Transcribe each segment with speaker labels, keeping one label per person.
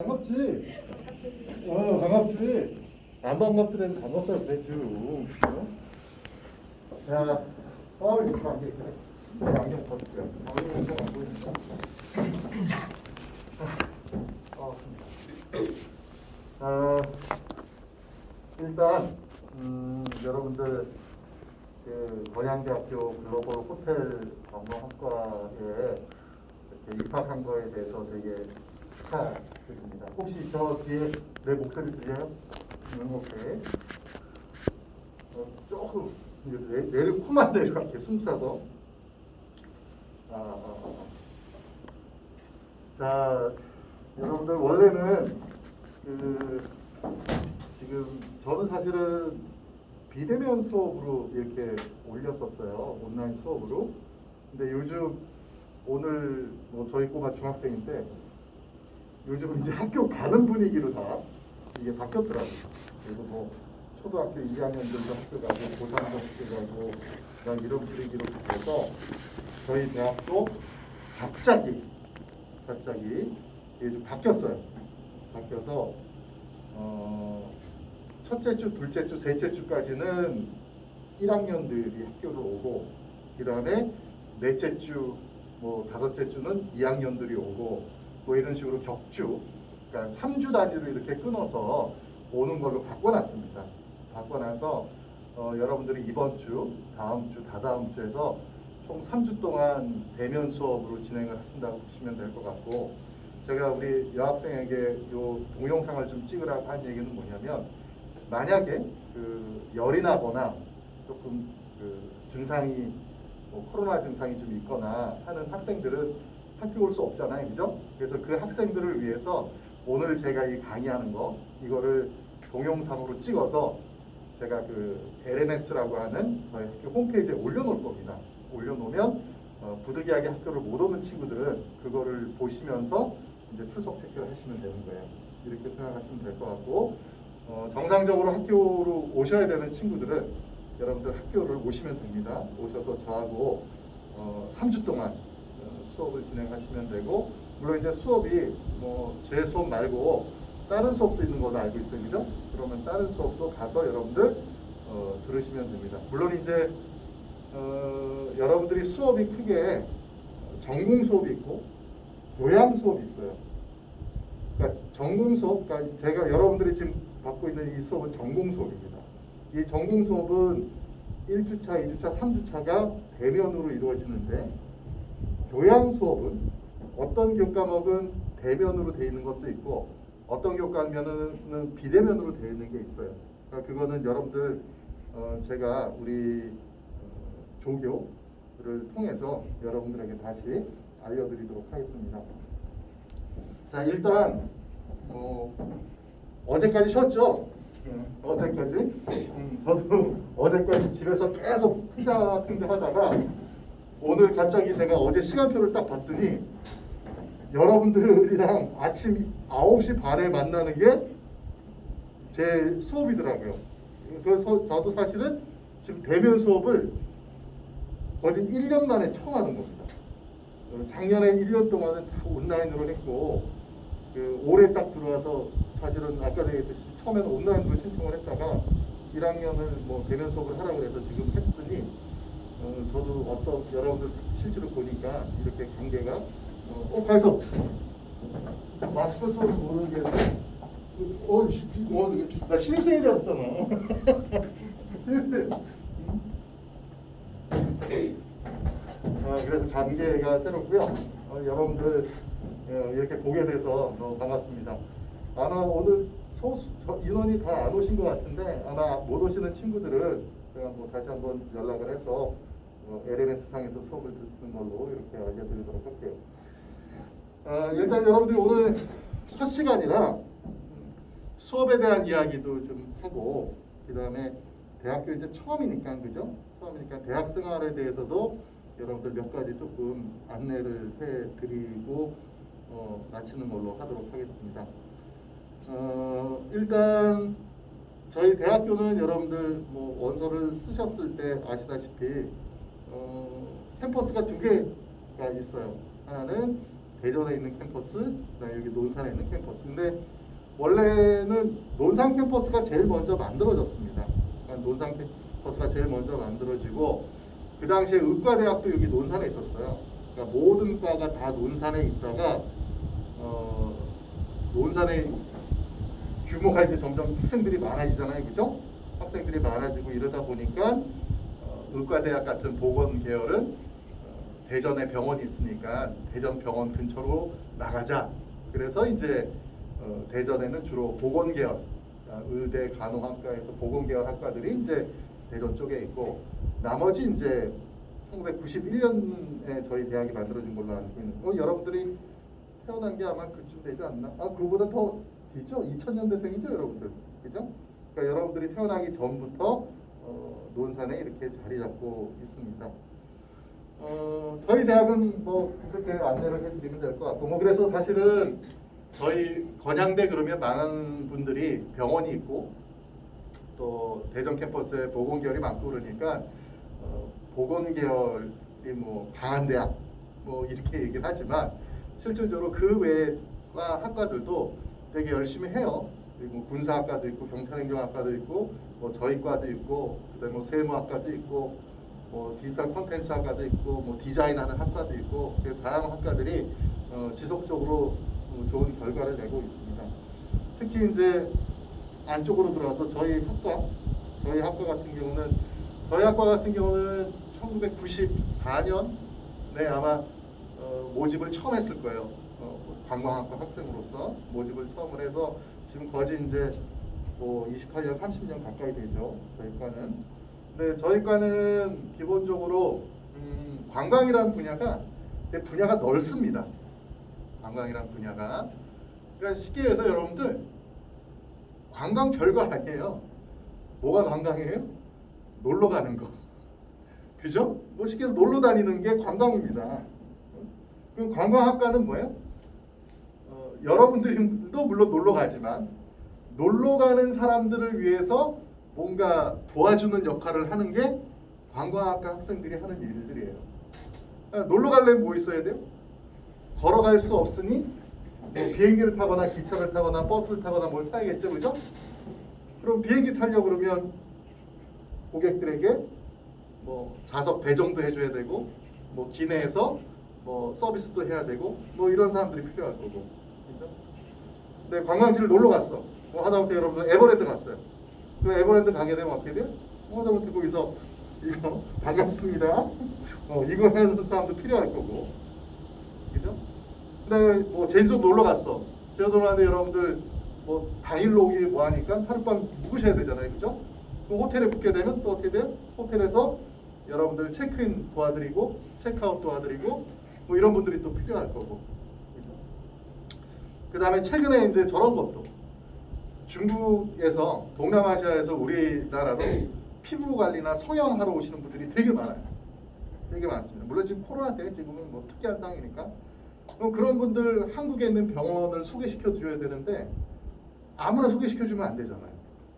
Speaker 1: 반갑지? 반갑지? 안 반갑더라도 반갑다고 그래 지금. 자, 이거 안경 그래. 안경 벗을게. 안경 안 보이니까. 일단 여러분들 그 건양대학교 글로벌 호텔 관광학과에 이렇게 입학한 거에 대해서 되게 축하드립니다. 혹시 저 뒤에 내 목소리 들려요? 오케이. 조금 내릴 코만 내려갈게 숨차서. 자, 여러분들 원래는 지금 저는 사실은 비대면 수업으로 이렇게 올렸었어요. 온라인 수업으로. 근데 요즘 오늘 뭐 저희 꼬마 중학생인데 요즘 이제 학교 가는 분위기로 다 이게 바뀌었더라고요. 그리고 뭐 초등학교 2학년들도 학교 가고 고3도 학교 가고 그냥 이런 분위기로 바뀌어서 저희 대학도 갑자기 이게 좀 바뀌었어요. 바뀌어서 첫째 주, 둘째 주, 셋째 주까지는 1학년들이 학교를 오고 그 다음에 넷째 주, 뭐 다섯째 주는 2학년들이 오고 뭐 이런 식으로 격주, 그러니까 3주 단위로 이렇게 끊어서 오는 걸로 바꿔놨습니다. 바꿔놔서 여러분들이 이번 주, 다음 주, 다다음 주에서 총 3주 동안 대면 수업으로 진행을 하신다고 보시면 될 것 같고, 제가 우리 여학생에게 요 동영상을 좀 찍으라고 한 얘기는 뭐냐면, 만약에 그 열이 나거나 조금 그 증상이 뭐 코로나 증상이 좀 있거나 하는 학생들은 학교 올 수 없잖아요, 그죠? 그래서 그 학생들을 위해서 오늘 제가 이 강의하는 거 이거를 동영상으로 찍어서 제가 그 LNS라고 하는 저희 학교 홈페이지에 올려놓을 겁니다. 올려놓으면 부득이하게 학교를 못 오는 친구들은 그거를 보시면서 이제 출석 체크를 하시면 되는 거예요. 이렇게 생각하시면 될 것 같고, 정상적으로 학교로 오셔야 되는 친구들은 여러분들 학교를 오시면 됩니다. 오셔서 저하고 3주 동안 수업을 진행하시면 되고, 물론 이제 수업이 뭐 제 수업 말고 다른 수업도 있는 걸로 알고 있어요, 그죠? 그러면 다른 수업도 가서 여러분들 들으시면 됩니다. 물론 이제 여러분들이 수업이 크게 전공 수업이 있고 교양 수업이 있어요. 그러니까 전공 수업, 그러니까 제가 여러분들이 지금 받고 있는 이 수업은 전공 수업입니다. 이 전공 수업은 1주차, 2주차, 3주차가 대면으로 이루어지는데, 교양 수업은 어떤 교과목은 대면으로 되어 있는 것도 있고 어떤 교과목은 비대면으로 되어 있는 게 있어요. 그러니까 그거는 여러분들 제가 우리 조교를 통해서 여러분들에게 다시 알려드리도록 하겠습니다. 자, 일단 어제까지 쉬었죠? 어제까지? 저도 어제까지 집에서 계속 핑자 하다가 오늘 갑자기 제가 어제 시간표를 딱 봤더니 여러분들이랑 아침 9시 반에 만나는 게 제 수업이더라고요. 그래서 저도 사실은 지금 대면 수업을 거진 1년 만에 처음 하는 겁니다. 작년에 1년 동안은 다 온라인으로 했고, 올해 딱 들어와서 사실은 아까 얘기했듯이 처음에는 온라인으로 신청을 했다가 1학년을 뭐 대면 수업을 하라고 해서 지금 했더니 저도 여러분들 실제로 보니까 이렇게 관계가 가서 마스크 소리 모르겠네. 나 신입생인 줄 알았어. 신입생. 그래서 관계가 새롭고요. 여러분들 이렇게 보게 돼서 너무 반갑습니다. 아마 오늘 인원이 다 안 오신 것 같은데, 아마 못 오시는 친구들은 제가 뭐 다시 한번 연락을 해서 LMS 상에서 수업을 듣는 걸로 이렇게 알려드리도록 할게요. 일단 여러분들이 오늘 첫 시간이라 수업에 대한 이야기도 좀 하고, 그 다음에 대학교 이제 처음이니까, 그죠? 처음이니까 대학 생활에 대해서도 여러분들 몇 가지 조금 안내를 해드리고 마치는 걸로 하도록 하겠습니다. 일단 저희 대학교는 여러분들 뭐 원서를 쓰셨을 때 아시다시피 캠퍼스가 두 개가 있어요. 하나는 대전에 있는 캠퍼스, 그다음에 여기 논산에 있는 캠퍼스. 근데 원래는 논산 캠퍼스가 제일 먼저 만들어졌습니다. 그러니까 논산 캠퍼스가 제일 먼저 만들어지고 그 당시에 의과대학도 여기 논산에 있었어요. 그러니까 모든 과가 다 논산에 있다가 논산에 규모가 이제 점점 학생들이 많아지잖아요, 그죠? 학생들이 많아지고 이러다 보니까 의과대학 같은 보건 계열은 대전에 병원이 있으니까 대전 병원 근처로 나가자. 그래서 이제 대전에는 주로 보건 계열, 의대 간호학과에서 보건 계열 학과들이 이제 대전 쪽에 있고 나머지 이제 1991년에 저희 대학이 만들어진 걸로 알고 있는 여러분들이 태어난 게 아마 그쯤 되지 않나? 그거보다 더 뒤죠? 2000년대생이죠, 여러분들. 그죠? 그러니까 여러분들이 태어나기 전부터 논산에 이렇게 자리 잡고 있습니다. 저희 대학은 뭐 그렇게 안내를 해드리면 될 것 같고 그래서 사실은 저희 건양대 그러면 많은 분들이 병원이 있고 또 대전 캠퍼스에 보건계열이 많고 그러니까 보건계열이 뭐 강한 대학 뭐 이렇게 얘기를 하지만 실질적으로 그 외의 학과들도 되게 열심히 해요. 그리고 군사학과도 있고 경찰행정학과도 있고 뭐 저희 과도 있고 그다음에 뭐 세무학과도 있고 뭐 디지털 콘텐츠 학과도 있고 뭐 디자인하는 학과도 있고 다양한 학과들이 지속적으로 좋은 결과를 내고 있습니다. 특히 이제 안쪽으로 들어와서 저희 학과 같은 경우는 1994년에 아마 모집을 처음 했을 거예요. 관광학과 학생으로서 모집을 처음을 해서 지금 거의 이제 뭐 28년, 30년 가까이 되죠. 저희 과는. 근데 저희 과는 기본적으로 관광이라는 분야가 넓습니다. 관광이라는 분야가. 그러니까 쉽게 해서 여러분들 관광 별거 아니에요. 뭐가 관광이에요? 놀러 가는 거. 그죠? 뭐 쉽게 해서 놀러 다니는 게 관광입니다. 그럼 관광학과는 뭐예요? 여러분들도 물론 놀러 가지만 놀러 가는 사람들을 위해서 뭔가 도와주는 역할을 하는 게 관광학과 학생들이 하는 일들이에요. 놀러 가려면 뭐 있어야 돼요? 걸어갈 수 없으니 뭐 비행기를 타거나 기차를 타거나 버스를 타거나 뭘 타야겠죠, 그죠? 그럼 비행기 타려고 그러면 고객들에게 뭐 좌석 배정도 해줘야 되고 뭐 기내에서 뭐 서비스도 해야 되고 뭐 이런 사람들이 필요할 거고, 그죠? 근데 관광지를 놀러 갔어. 뭐 하다못해 여러분들 에버랜드 갔어요. 그 에버랜드 가게 되면 어떻게 돼요? 하다못해 거기서 이거 반갑습니다. 이거 하는 사람도 필요할 거고, 그죠? 그다음에 뭐 제주도 놀러 갔어. 제주도 가는데 여러분들 뭐 당일로 오기 뭐 하니까 하룻밤 묵으셔야 되잖아요, 그죠? 그럼 호텔에 묵게 되면 또 어떻게 돼요? 호텔에서 여러분들 체크인 도와드리고 체크아웃 도와드리고 뭐 이런 분들이 또 필요할 거고, 그죠? 그 다음에 최근에 이제 저런 것도 중국에서 동남아시아에서 우리나라로 피부 관리나 성형하러 오시는 분들이 되게 많아요. 되게 많습니다. 물론 지금 코로나 때 지금은 뭐 특이한 상황이니까 그런 분들 한국에 있는 병원을 소개시켜 드려야 되는데 아무나 소개시켜 주면 안 되잖아요,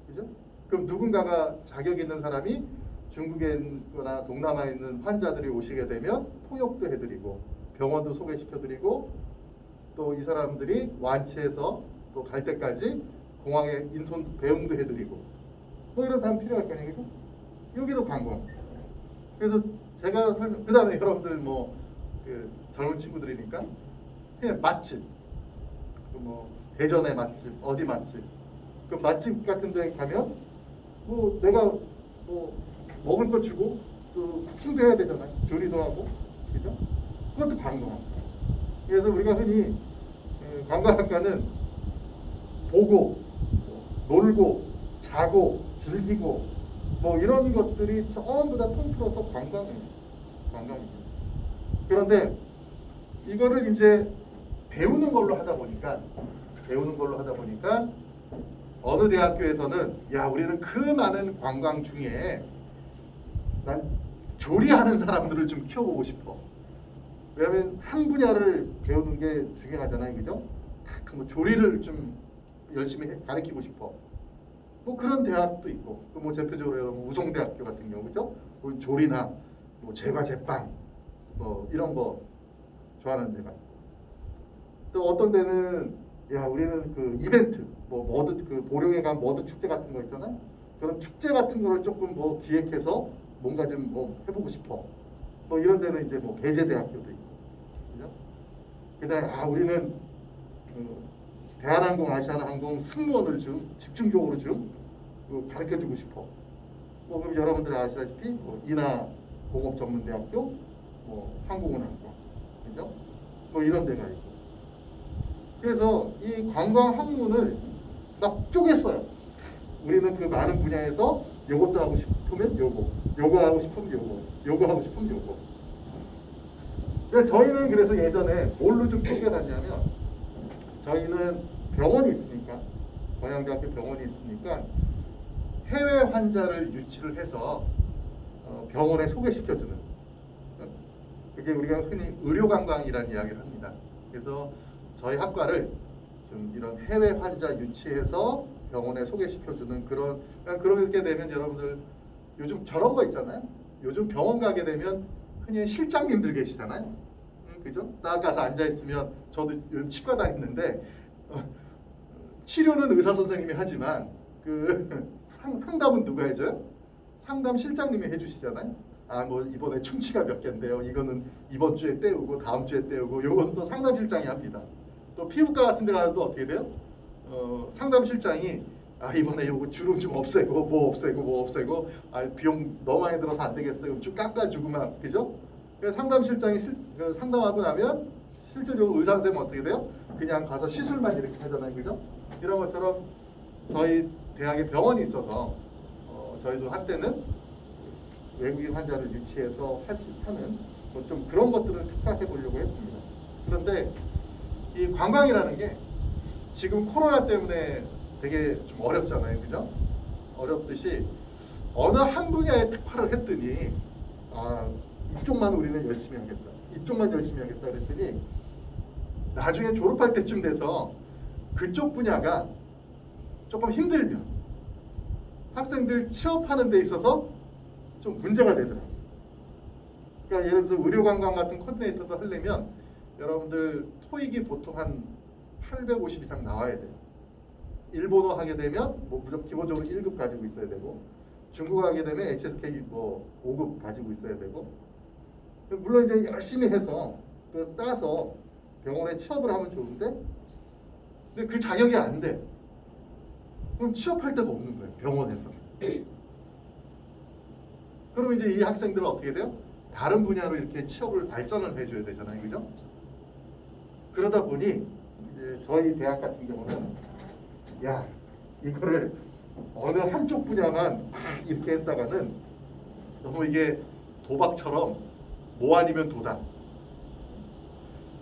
Speaker 1: 그죠? 그럼 누군가가 자격 있는 사람이 중국에 있거나 동남아에 있는 환자들이 오시게 되면 통역도 해드리고 병원도 소개시켜드리고 또 이 사람들이 완치해서 또 갈 때까지 공항에 인손 배웅도 해드리고 뭐 이런 사람 필요할 거 아니에요, 그죠? 여기도 관광. 그래서 제가 그 다음에 여러분들 뭐 그 젊은 친구들이니까 그냥 맛집, 뭐 대전의 맛집, 어디 맛집, 그 맛집 같은 데 가면 뭐 내가 뭐 먹을 거 주고 또 쿠킹도 해야 되잖아요. 조리도 하고, 그죠? 그것도 관광. 그래서 우리가 흔히 관광학과는 보고, 놀고, 자고, 즐기고 뭐 이런 것들이 전부 다 통틀어서 관광이에요. 관광입니다. 그런데 이거를 이제 배우는 걸로 하다 보니까 어느 대학교에서는 야, 우리는 그 많은 관광 중에 난 조리하는 사람들을 좀 키워보고 싶어. 왜냐면 한 분야를 배우는 게 중요하잖아요, 그죠? 뭐 조리를 좀 열심히 가르치고 싶어. 뭐 그런 대학도 있고, 뭐 대표적으로 여러분 우송대학교 같은 경우, 그죠? 뭐 조리나 뭐 제과 제빵 뭐 이런 거 좋아하는 데가 있고. 또 어떤 데는 야 우리는 그 이벤트 뭐 머드 그 보령에 가면 머드 축제 같은 거 있잖아요. 그런 축제 같은 거를 조금 뭐 기획해서 뭔가 좀 뭐 해보고 싶어. 뭐 이런 데는 이제 뭐 배재대학교도 있고, 그죠? 그다음에 아 우리는 그 대한항공, 아시아나항공 승무원을 좀 집중적으로 좀 가르쳐주고 싶어. 뭐 그럼 여러분들 아시다시피 뭐 인하 공업전문대학교, 뭐 항공운항과, 그죠? 뭐 이런 데가 있고. 그래서 이 관광 학문을 막 쪼갰어요. 우리는 그 많은 분야에서 요것도 하고 싶으면 요거 하고 싶으면 요거 하고 싶으면 요거. 그러니까 저희는 그래서 예전에 뭘로 좀 쪼개봤냐면 저희는 병원이 있으니까 건양대학교 병원이 있으니까 해외 환자를 유치를 해서 병원에 소개시켜주는 그게 우리가 흔히 의료관광이라는 이야기를 합니다. 그래서 저희 학과를 좀 이런 해외 환자 유치해서 병원에 소개시켜주는 그렇게 되면 여러분들 요즘 저런 거 있잖아요. 요즘 병원 가게 되면 흔히 실장님들 계시잖아요. 그죠? 나 가서 앉아 있으면 저도 요즘 치과 다니는데 치료는 의사 선생님이 하지만 그 상담은 누가 해줘요? 상담 실장님이 해주시잖아요. 아 뭐 이번에 충치가 몇 개인데요. 이거는 이번 주에 떼우고 다음 주에 떼우고 요건 또 상담 실장이 합니다. 또 피부과 같은 데 가도 어떻게 돼요? 상담 실장이 아 이번에 요거 주름 좀 없애고 뭐 없애고 아 비용 너무 많이 들어서 안 되겠어요. 좀 깎아주고 막 그죠? 상담 실장이 상담하고 나면 실질적으로 의사 선생님은 어떻게 돼요? 그냥 가서 시술만 이렇게 하잖아요. 그죠? 이런 것처럼 저희 대학에 병원이 있어서 저희도 한때는 외국인 환자를 유치해서 하는 뭐좀 그런 것들을 특화해 보려고 했습니다. 그런데 이 관광이라는 게 지금 코로나 때문에 되게 좀 어렵잖아요. 그죠? 어렵듯이 어느 한 분야에 특화를 했더니 아 이쪽만 우리는 열심히 하겠다. 이쪽만 열심히 하겠다 그랬더니 나중에 졸업할 때쯤 돼서 그쪽 분야가 조금 힘들면 학생들 취업하는 데 있어서 좀 문제가 되더라고요. 그러니까 예를 들어서 의료관광 같은 코디네이터도 하려면 여러분들 토익이 보통 한 850 이상 나와야 돼요. 일본어 하게 되면 뭐 무조건 기본적으로 1급 가지고 있어야 되고 중국어 하게 되면 HSK 뭐 5급 가지고 있어야 되고 물론 이제 열심히 해서 따서 병원에 취업을 하면 좋은데 근데 그 자격이 안 돼. 그럼 취업할 데가 없는 거예요. 병원에서. 그럼 이제 이 학생들은 어떻게 돼요? 다른 분야로 이렇게 취업을 발전을 해줘야 되잖아요. 그죠? 그러다 보니 이제 저희 대학 같은 경우는 야 이거를 어느 한쪽 분야만 이렇게 했다가는 너무 이게 도박처럼 뭐 아니면 도다.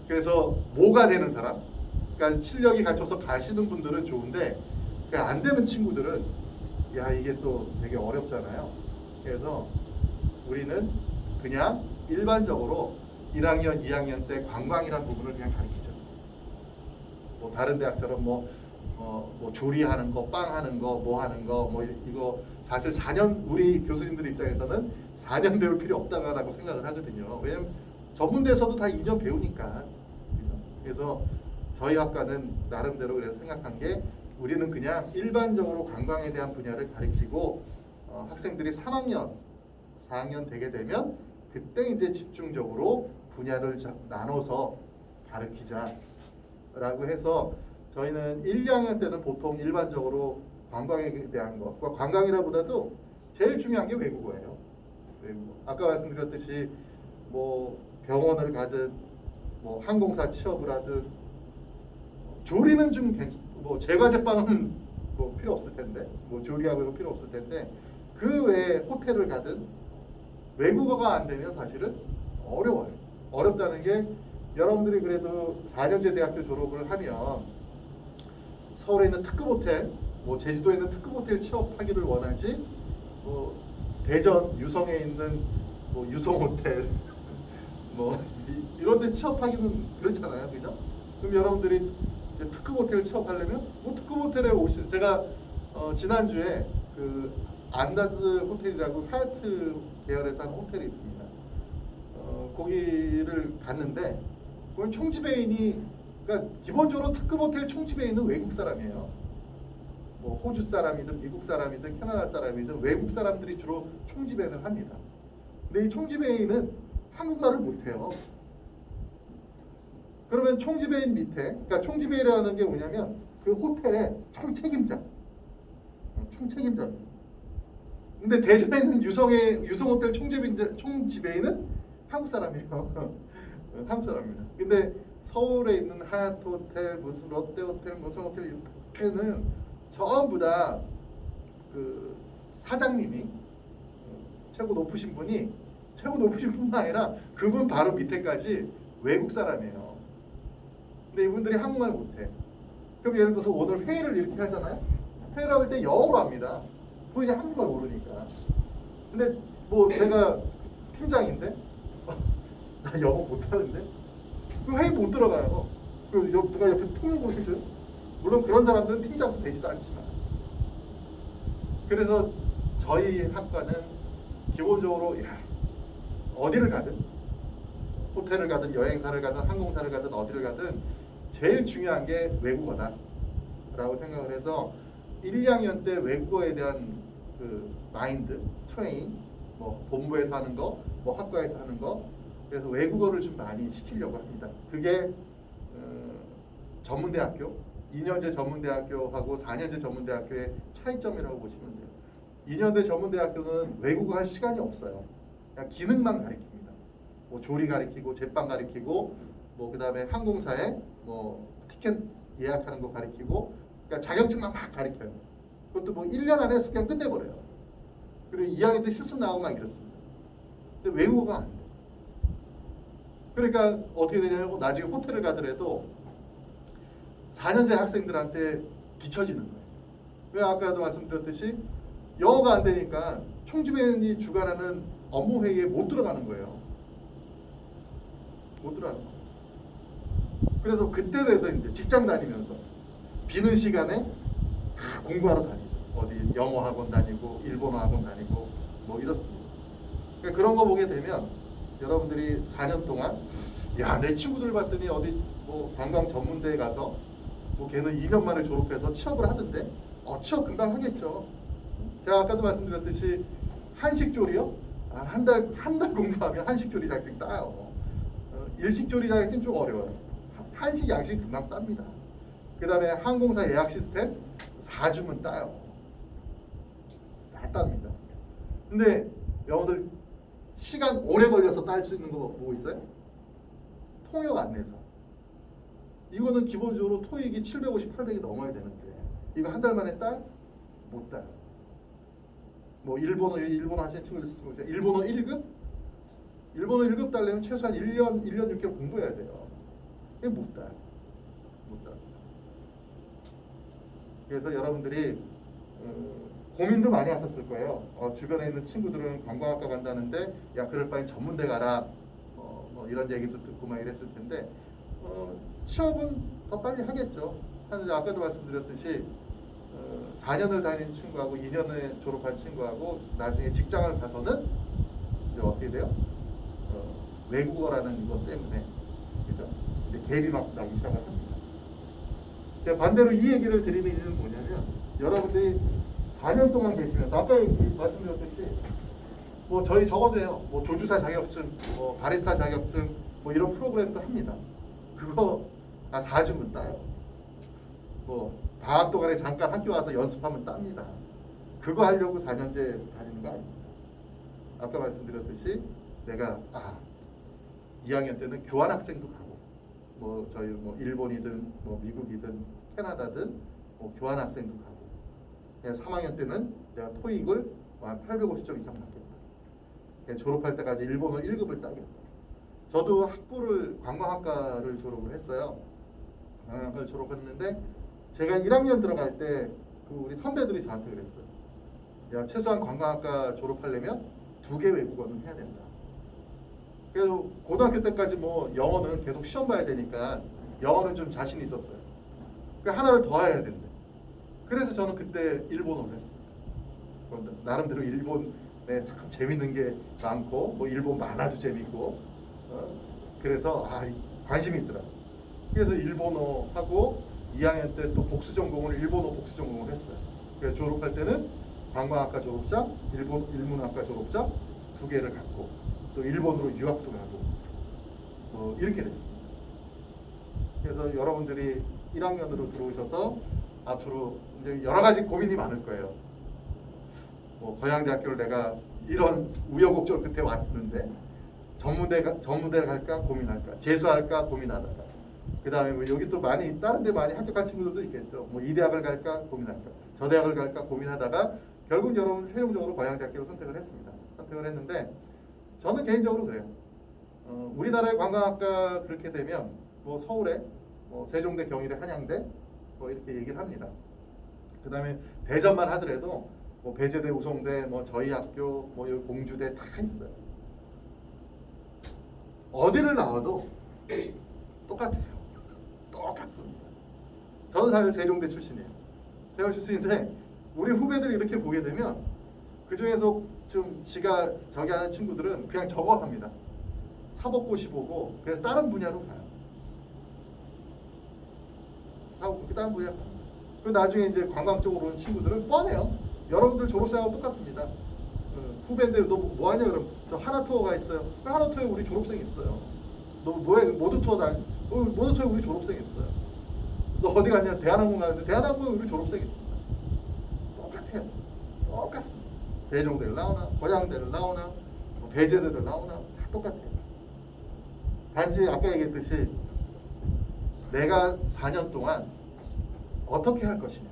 Speaker 1: 그래서 뭐가 되는 사람, 그러니까 실력이 갖춰서 가시는 분들은 좋은데 그러니까 안 되는 친구들은 야 이게 또 되게 어렵잖아요. 그래서 우리는 그냥 일반적으로 1학년, 2학년 때 관광이란 부분을 그냥 가르치죠. 뭐 다른 대학처럼 뭐 조리하는 거, 빵 하는 거, 뭐 하는 거, 뭐 이거 사실 4년 우리 교수님들 입장에서는 4년 배울 필요 없다라고 생각을 하거든요. 왜냐면 전문대에서도 다 2년 배우니까. 그래서 저희 학과는 나름대로 그래서 생각한 게 우리는 그냥 일반적으로 관광에 대한 분야를 가르치고 학생들이 3학년, 4학년 되게 되면 그때 이제 집중적으로 분야를 나눠서 가르치자라고 해서 저희는 1, 2학년 때는 보통 일반적으로 관광에 대한 것과 관광이라보다도 제일 중요한 게 외국어예요. 외국어. 아까 말씀드렸듯이 뭐 병원을 가든 뭐 항공사 취업을 하든 조리는 좀 뭐 제과 제빵은 뭐 필요 없을 텐데 뭐 조리하고 필요 없을 텐데 그 외에 호텔을 가든 외국어가 안 되면 사실은 어려워요. 어렵다는 게 여러분들이 그래도 4년제 대학교 졸업을 하면 서울에 있는 특급 호텔, 뭐 제주도에 있는 특급 호텔 취업하기를 원하지, 뭐 대전 유성에 있는 뭐 유성 호텔, 뭐 이런 데 취업하기는 그렇잖아요, 그죠? 그럼 여러분들이 이제 특급 호텔 취업하려면 뭐 특급 호텔에 제가 지난주에 그 안다즈 호텔이라고 하얏트 계열에서 한 호텔이 있습니다. 거기를 갔는데 거기 총지배인이 그러니까 기본적으로 특급 호텔 총집에 있는 외국 사람이에요. 뭐 호주 사람이든 미국 사람이든 캐나다 사람이든 외국 사람들이 주로 총지배를 합니다. 근데 이 총지배인은 한국말을 못해요. 그러면 총지배인 밑에, 그러니까 총지배인이라는 게 뭐냐면 그 호텔의 총책임자, 총책임자입니다. 근데 대전에 있는 유성호텔 총지배인은 한국 사람이에요. 한국 사람입니다. 근데 서울에 있는 하얏트 호텔, 무슨 롯데 호텔, 무슨 호텔 이렇게는 전부 다 그 사장님이 최고 높으신 분이 최고 높으신 뿐만 아니라 그분 바로 밑에까지 외국 사람이에요. 근데 이분들이 한국말 못해. 그럼 예를 들어서 오늘 회의를 이렇게 하잖아요. 회의를 할 때 영어로 합니다. 본인이 한국말 모르니까. 근데 뭐 제가 팀장인데 나 영어 못하는데 그 회의 못 들어가요. 그 누가 옆에 통역 오시죠? 물론 그런 사람들은 팀장도 되지도 않지만. 그래서 저희 학과는 기본적으로 어디를 가든 호텔을 가든 여행사를 가든 항공사를 가든 어디를 가든 제일 중요한 게 외국어다 라고 생각을 해서 1, 2학년 때 외국어에 대한 그 마인드, 트레인, 뭐 본부에서 하는 거, 뭐 학과에서 하는 거, 그래서 외국어를 좀 많이 시키려고 합니다. 그게 전문대학교, 2년제 전문대학교하고 4년제 전문대학교의 차이점이라고 보시면 돼요. 2년제 전문대학교는 외국어 할 시간이 없어요. 그냥 기능만 가르칩니다. 뭐 조리 가르치고 제빵 가르치고 뭐 그다음에 항공사에 뭐 티켓 예약하는 거 가르치고 그러니까 자격증만 막 가르쳐요. 그것도 뭐 1년 안에 그냥 끝내버려요. 그리고 2학년 때 실습 나오고 막 이렇습니다. 근데 외국어가 안 돼. 그러니까 어떻게 되냐면 나중에 호텔을 가더라도 4년제 학생들한테 뒤처지는 거예요. 왜 아까도 말씀드렸듯이 영어가 안 되니까 총지배인이 주관하는 업무 회의에 못 들어가는 거예요. 못 들어가는 거예요. 그래서 그때 돼서 이제 직장 다니면서 비는 시간에 공부하러 다니죠. 어디 영어 학원 다니고 일본어 학원 다니고 뭐 이렇습니다. 그러니까 그런 거 보게 되면 여러분들이 4년 동안 야, 내 친구들 봤더니 어디 뭐 관광 전문대에 가서 뭐 걔는 2년 만에 졸업해서 취업을 하던데 취업 금방 하겠죠. 제가 아까도 말씀드렸듯이 한식조리요? 한 달 공부하면 한식조리 자격증 따요. 일식조리 자격증 좀 어려워요. 한식 양식 금방 땁니다. 그 다음에 항공사 예약 시스템 4주면 따요. 다 땁니다. 근데 여러분들 시간 오래 걸려서 딸 수 있는 거 뭐 있어요? 통역 안내사. 이거는 기본적으로 토익이 750, 800이 넘어야 되는데 이거 한 달 만에 딸? 못 따요. 뭐 일본어 하시는 친구들 있으면 일본어 1급? 일본어 1급 따려면 최소한 1년 6개월 공부해야 돼요. 이게 못 따요. 못 따요. 그래서 여러분들이 고민도 많이 하셨을 거예요. 주변에 있는 친구들은 관광학과 간다는데 야 그럴 바엔 전문대 가라. 뭐 이런 얘기도 듣고 막 이랬을 텐데 취업은 더 빨리 하겠죠. 하는데 아까도 말씀드렸듯이 4년을 다닌 친구하고 2년에 졸업한 친구하고 나중에 직장을 가서는 이제 어떻게 돼요? 외국어라는 것 때문에 그죠? 이제 갭이 막 나기 시작을 합니다. 제가 반대로 이 얘기를 드리는 이유는 뭐냐면 여러분들이 4년 동안 계시면서 아까 말씀드렸듯이 뭐 저희 적어도요 뭐 조주사 자격증, 뭐 바리스타 자격증 뭐 이런 프로그램도 합니다. 그거 4주면 따요. 뭐 방학 동안에 잠깐 학교 와서 연습하면 땁니다. 그거 하려고 4년제 다니는 거 아닙니다. 아까 말씀드렸듯이 내가 2학년 때는 교환학생도 가고 뭐 저희 뭐 일본이든 뭐 미국이든 캐나다든 뭐 교환학생도 가고 3학년 때는 내가 토익을 한 850점 이상 맞겠다. 졸업할 때까지 일본어 1급을 따겠다. 저도 관광학과를 졸업을 했어요. 관광학과를 졸업했는데 제가 1학년 들어갈 때 우리 선배들이 저한테 그랬어요. 야 최소한 관광학과 졸업하려면 2개 외국어는 해야 된다. 그래서 고등학교 때까지 뭐 영어는 계속 시험 봐야 되니까 영어는 좀 자신이 있었어요. 그러니까 하나를 더 해야 된대. 그래서 저는 그때 일본어를 했어요. 나름대로 일본에 참 재밌는 게 많고 뭐 일본 만화도 재밌고 그래서 관심이 있더라고요. 그래서 일본어 하고 2학년 때 또 복수 전공을 일본어 복수 전공을 했어요. 그래서 졸업할 때는 관광학과 졸업장, 일문학과 졸업장 2개를 갖고 또 일본으로 유학도 가고 이렇게 됐습니다. 그래서 여러분들이 1학년으로 들어오셔서 앞으로 이제 여러 가지 고민이 많을 거예요. 거양대학교를 내가 이런 우여곡절 끝에 왔는데 전문대를 갈까 고민할까, 재수할까 고민하다가 그 다음에 여기 또 많이 다른 데 많이 합격한 친구들도 있겠죠. 이 대학을 갈까 고민할까, 저 대학을 갈까 고민하다가 결국 여러분 최종적으로 거양대학교를 선택을 했습니다. 선택을 했는데 저는 개인적으로 그래요. 우리나라의 관광학과 그렇게 되면 서울에 세종대, 경희대, 한양대 이렇게 얘기를 합니다. 그 다음에 대전만 하더라도 배재대, 우송대, 저희 학교, 여기 공주대 다 있어요. 어디를 나와도 똑같아요. 똑같습니다. 저는 사실 세종대 출신이에요. 세종 출신인데 우리 후배들이 이렇게 보게 되면 그 중에서 좀 지가 저기 하는 친구들은 그냥 저거 합니다. 사법고시 보고 그래서 다른 분야로 가요. 다른 분야 가요. 그 나중에 이제 관광 쪽으로 오는 친구들은 뻔해요. 여러분들 졸업생하고 똑같습니다. 후배인데 너 뭐 하냐 그럼 저 하나투어가 있어요. 그 하나투어에 우리 졸업생이 있어요. 너 뭐해? 모두투어 다니? 모두투어에 우리 졸업생이 있어요. 너 어디 갔냐? 대한항공 가는데 대한항공에 우리 졸업생이 있습니다. 똑같아요. 똑같습니다. 세종대를 나오나, 거양대를 나오나, 배재대를 나오나 다 똑같아요. 단지 아까 얘기했듯이 내가 4년 동안 어떻게 할 것이냐,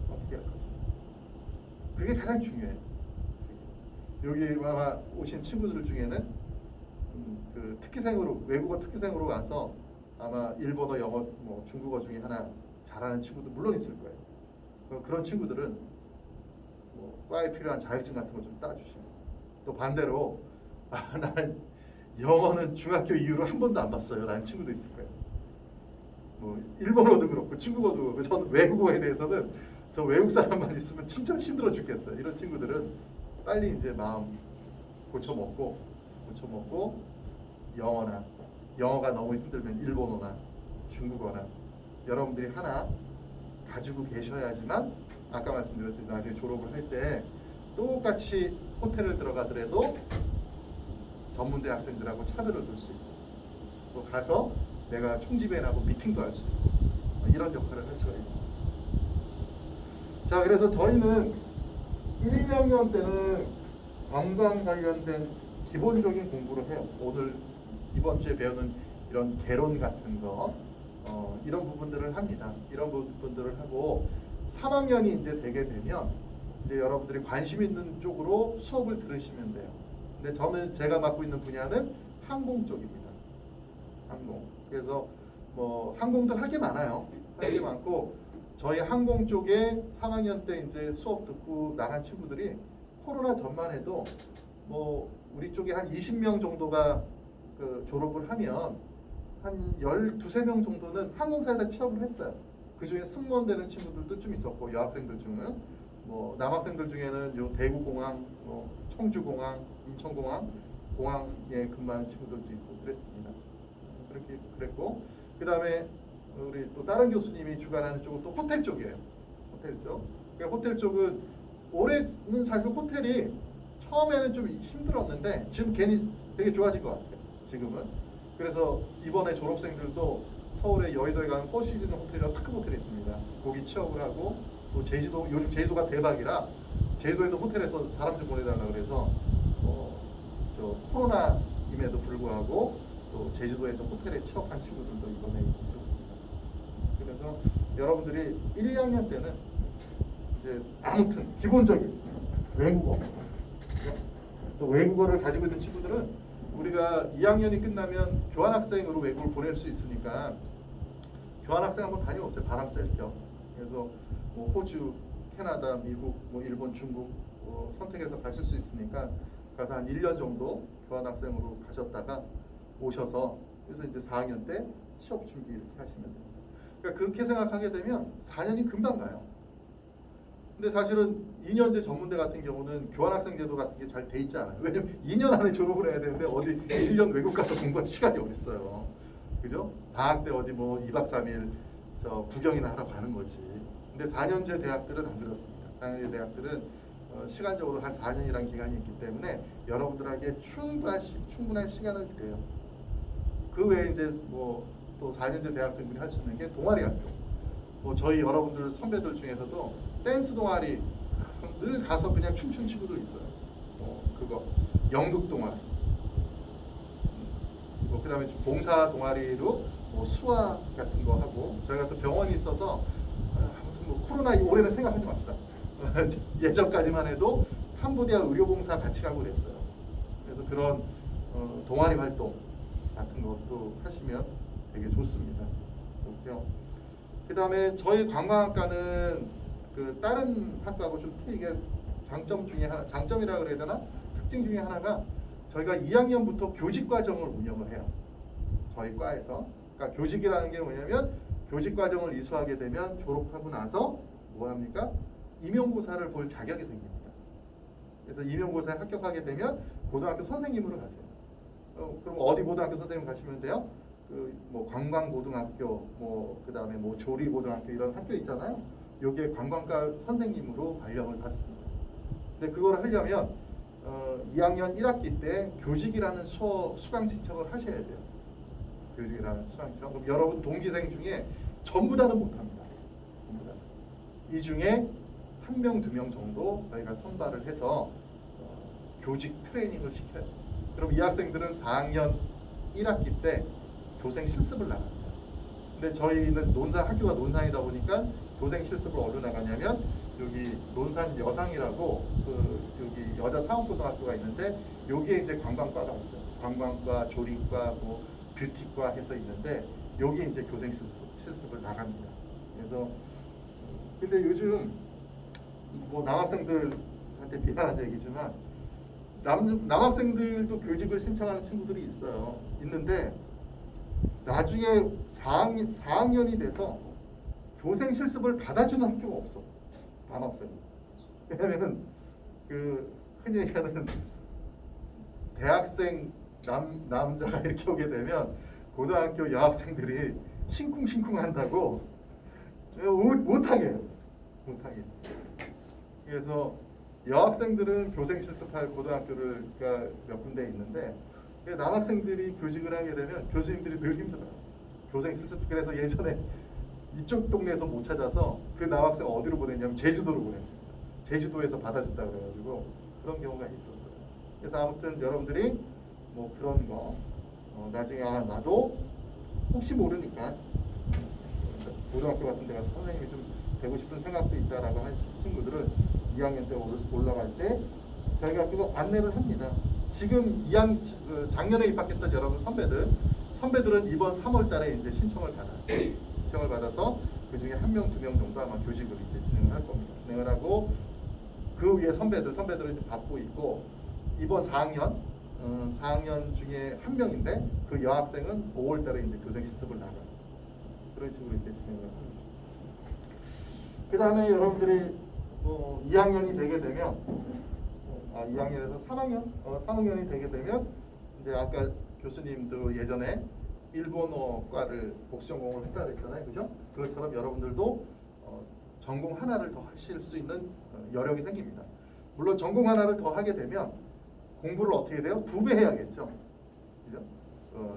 Speaker 1: 어떻게 할 것이냐, 그게 가장 중요해요. 여기 아마 오신 친구들 중에는 그 특기생으로, 외국어 특기생으로 와서 아마 일본어, 영어, 중국어 중에 하나 잘하는 친구도 물론 있을 거예요. 그런 친구들은 과에 필요한 자격증 같은 거 좀 따주시고, 또 반대로 나는 영어는 중학교 이후로 한 번도 안 봤어요 라는 친구도 있을 거예요. 일본어도 그렇고 중국어도 그렇고 저는 외국어에 대해서는 저 외국 사람만 있으면 진짜 힘들어 죽겠어요. 이런 친구들은 빨리 이제 마음 고쳐먹고 영어가 너무 힘들면 일본어나 중국어나 여러분들이 하나 가지고 계셔야지만 아까 말씀드렸듯이 나중에 졸업을 할 때 똑같이 호텔을 들어가더라도 전문대 학생들하고 차별을 둘 수 있고 또 가서 내가 총지배하고 미팅도 할 수 있고 이런 역할을 할 수가 있습니다. 자, 그래서 저희는 1, 2학년 때는 관광 관련된 기본적인 공부를 해요. 이번 주에 배우는 이런 개론 같은 거 이런 부분들을 합니다. 이런 부분들을 하고 3학년이 이제 되게 되면 이제 여러분들이 관심 있는 쪽으로 수업을 들으시면 돼요. 근데 제가 맡고 있는 분야는 항공 쪽입니다. 항공. 그래서 항공도 할 게 많아요. 할 게 많고 저희 항공 쪽에 3학년 때 이제 수업 듣고 나간 친구들이 코로나 전만 해도 우리 쪽에 한 20명 정도가 졸업을 하면 한 12~13명 정도는 항공사에다 취업을 했어요. 그 중에 승무원 되는 친구들도 좀 있었고 여학생들 중에는 남학생들 중에는 요 대구공항, 청주공항, 인천공항, 공항에 근무하는 친구들도 있고 그랬습니다. 그렇게 그랬고 그 다음에 우리 또 다른 교수님이 주관하는 쪽은 또 호텔 쪽이에요. 호텔 쪽. 그러니까 호텔 쪽은 올해는 사실 호텔이 처음에는 좀 힘들었는데 지금 되게 좋아진 것 같아요. 지금은. 그래서 이번에 졸업생들도 서울의 여의도에 가는 포시즌 호텔이라고 특급 호텔이 있습니다. 거기 취업을 하고 또 제주도, 요즘 제주도가 대박이라 제주도에 있는 호텔에서 사람 좀 보내달라 그래서 코로나임에도 불구하고 또 제주도에 있는 호텔에 취업한 친구들도 이번에 그렇습니다. 그래서 여러분들이 1, 2학년 때는 이제 아무튼 기본적인 외국어, 또 외국어를 가지고 있는 친구들은 우리가 2학년이 끝나면 교환학생으로 외국을 보낼 수 있으니까 교환학생 한번 다녀오세요. 바람 쐴 겸. 그래서 호주, 캐나다, 미국, 일본, 중국 선택해서 가실 수 있으니까 가서 한 1년 정도 교환학생으로 가셨다가 오셔서 그래서 이제 4학년 때 취업 준비 이렇게 하시면 됩니다. 그러니까 그렇게 생각하게 되면 4년이 금방 가요. 근데 사실은 2년제 전문대 같은 경우는 교환학생 제도 같은 게 잘 돼 있지 않아요. 왜냐면 2년 안에 졸업을 해야 되는데 어디 1년 외국 가서 공부할 시간이 어딨어요. 그죠? 방학 때 어디 뭐 2박 3일 저 구경이나 하러 가는 거지. 근데 4년제 대학들은 안 그렇습니다. 4년제 대학들은 시간적으로 한 4년이라는 기간이 있기 때문에 여러분들에게 충분한 시간을 드려요. 그 외에 이제 뭐 또 4년제 대학생들이 할 수 있는 게 동아리 활동. 뭐 저희 여러분들 선배들 중에서도 댄스 동아리 늘 가서 그냥 춤춘 친구들 있어요. 그거 연극 동아리. 뭐 그다음에 봉사 동아리로 뭐 수화 같은 거 하고 저희가 또 병원이 있어서 아무튼 뭐 코로나 올해는 생각하지 맙시다. 예전까지만 해도 캄보디아 의료봉사 같이 가고 그랬어요. 그래서 그런 동아리 활동 같은 것도 하시면 되게 좋습니다. 그렇고요. 그다음에 저희 관광학과는 그 다른 학과하고 좀 틀리게 장점이라 그래야 되나? 특징 중에 하나가 저희가 2학년부터 교직 과정을 운영을 해요. 저희 과에서. 그러니까 교직이라는 게 뭐냐면 교직 과정을 이수하게 되면 졸업하고 나서 뭐 합니까? 임용고사를 볼 자격이 생깁니다. 그래서 임용고사에 합격하게 되면 고등학교 선생님으로 가세요. 그럼 어디 고등학교 선생님 가시면 돼요? 그 뭐 관광고등학교, 뭐 그다음에 뭐 조리고등학교 이런 학교 있잖아요. 여기에 관광과 선생님으로 발령을 받습니다. 근데 그걸 하려면 2학년 1학기 때 교직이라는 수강 신청을 하셔야 돼요. 교직이라는 수강 신청. 그럼 여러분 동기생 중에 전부 다는 못합니다. 전부 다. 이 중에 1명, 2명 정도 저희가 선발을 해서 교직 트레이닝을 시켜요. 그럼 이 학생들은 4학년 1학기 때 교생 실습을 나갑니다. 근데 저희는 학교가 논산이다 보니까 교생 실습을 어디로 나가냐면 여기 논산 여상이라고 여기 여자 사원고등학교가 있는데 여기에 이제 관광과가 있어요. 관광과, 조리과, 뭐 뷰티과 해서 있는데 여기 이제 교생 실습을 나갑니다. 그래서 근데 요즘 뭐 남학생들한테 미안한 얘기지만 남학생들도 교직을 신청하는 친구들이 있는데 나중에 4학년이 돼서 교생 실습을 받아주는 학교가 없어. 남학생. 왜냐면은 그 흔히 얘기하는 대학생 남자가 이렇게 오게 되면 고등학교 여학생들이 싱쿵싱쿵 한다고 못하게 해요. 못하게. 그래서 여학생들은 교생 실습할 고등학교가 몇 군데 있는데 남학생들이 교직을 하게 되면 교수님들이 늘 힘들어요. 교생 실습. 그래서 예전에 이쪽 동네에서 못 찾아서 그 남학생 어디로 보냈냐면 제주도로 보냈습니다. 제주도에서 받아줬다 그래가지고 그런 경우가 있었어요. 그래서 아무튼 여러분들이 뭐 그런 거 나중에 나도 혹시 모르니까 고등학교 같은 데 가서 선생님이 좀 되고 싶은 생각도 있다라고 하신 친구들은 2학년 때 올라갈 때 저희가 그거 안내를 합니다. 지금 작년에 입학했던 여러분 선배들은 이번 3월 달에 이제 신청을 받아서 그 중에 1명, 2명 정도 아마 교직을 이제 진행을 할 겁니다. 진행을 하고 그 위에 선배들은 이제 받고 있고 이번 4학년 중에 1명인데 그 여학생은 5월 달에 이제 교생 실습을 나가요. 그런 식으로 이제 진행을 합니다. 그 다음에 여러분들이 2학년이 되게 되면 2학년에서 3학년이 되게 되면 이제 아까 교수님도 예전에 일본어과를 복수 전공을 했다 그랬잖아요, 그죠? 그것처럼 여러분들도 전공 하나를 더 하실 수 있는 여력이 생깁니다. 물론 전공 하나를 더 하게 되면 공부를 어떻게 돼요? 2배 해야겠죠, 그죠?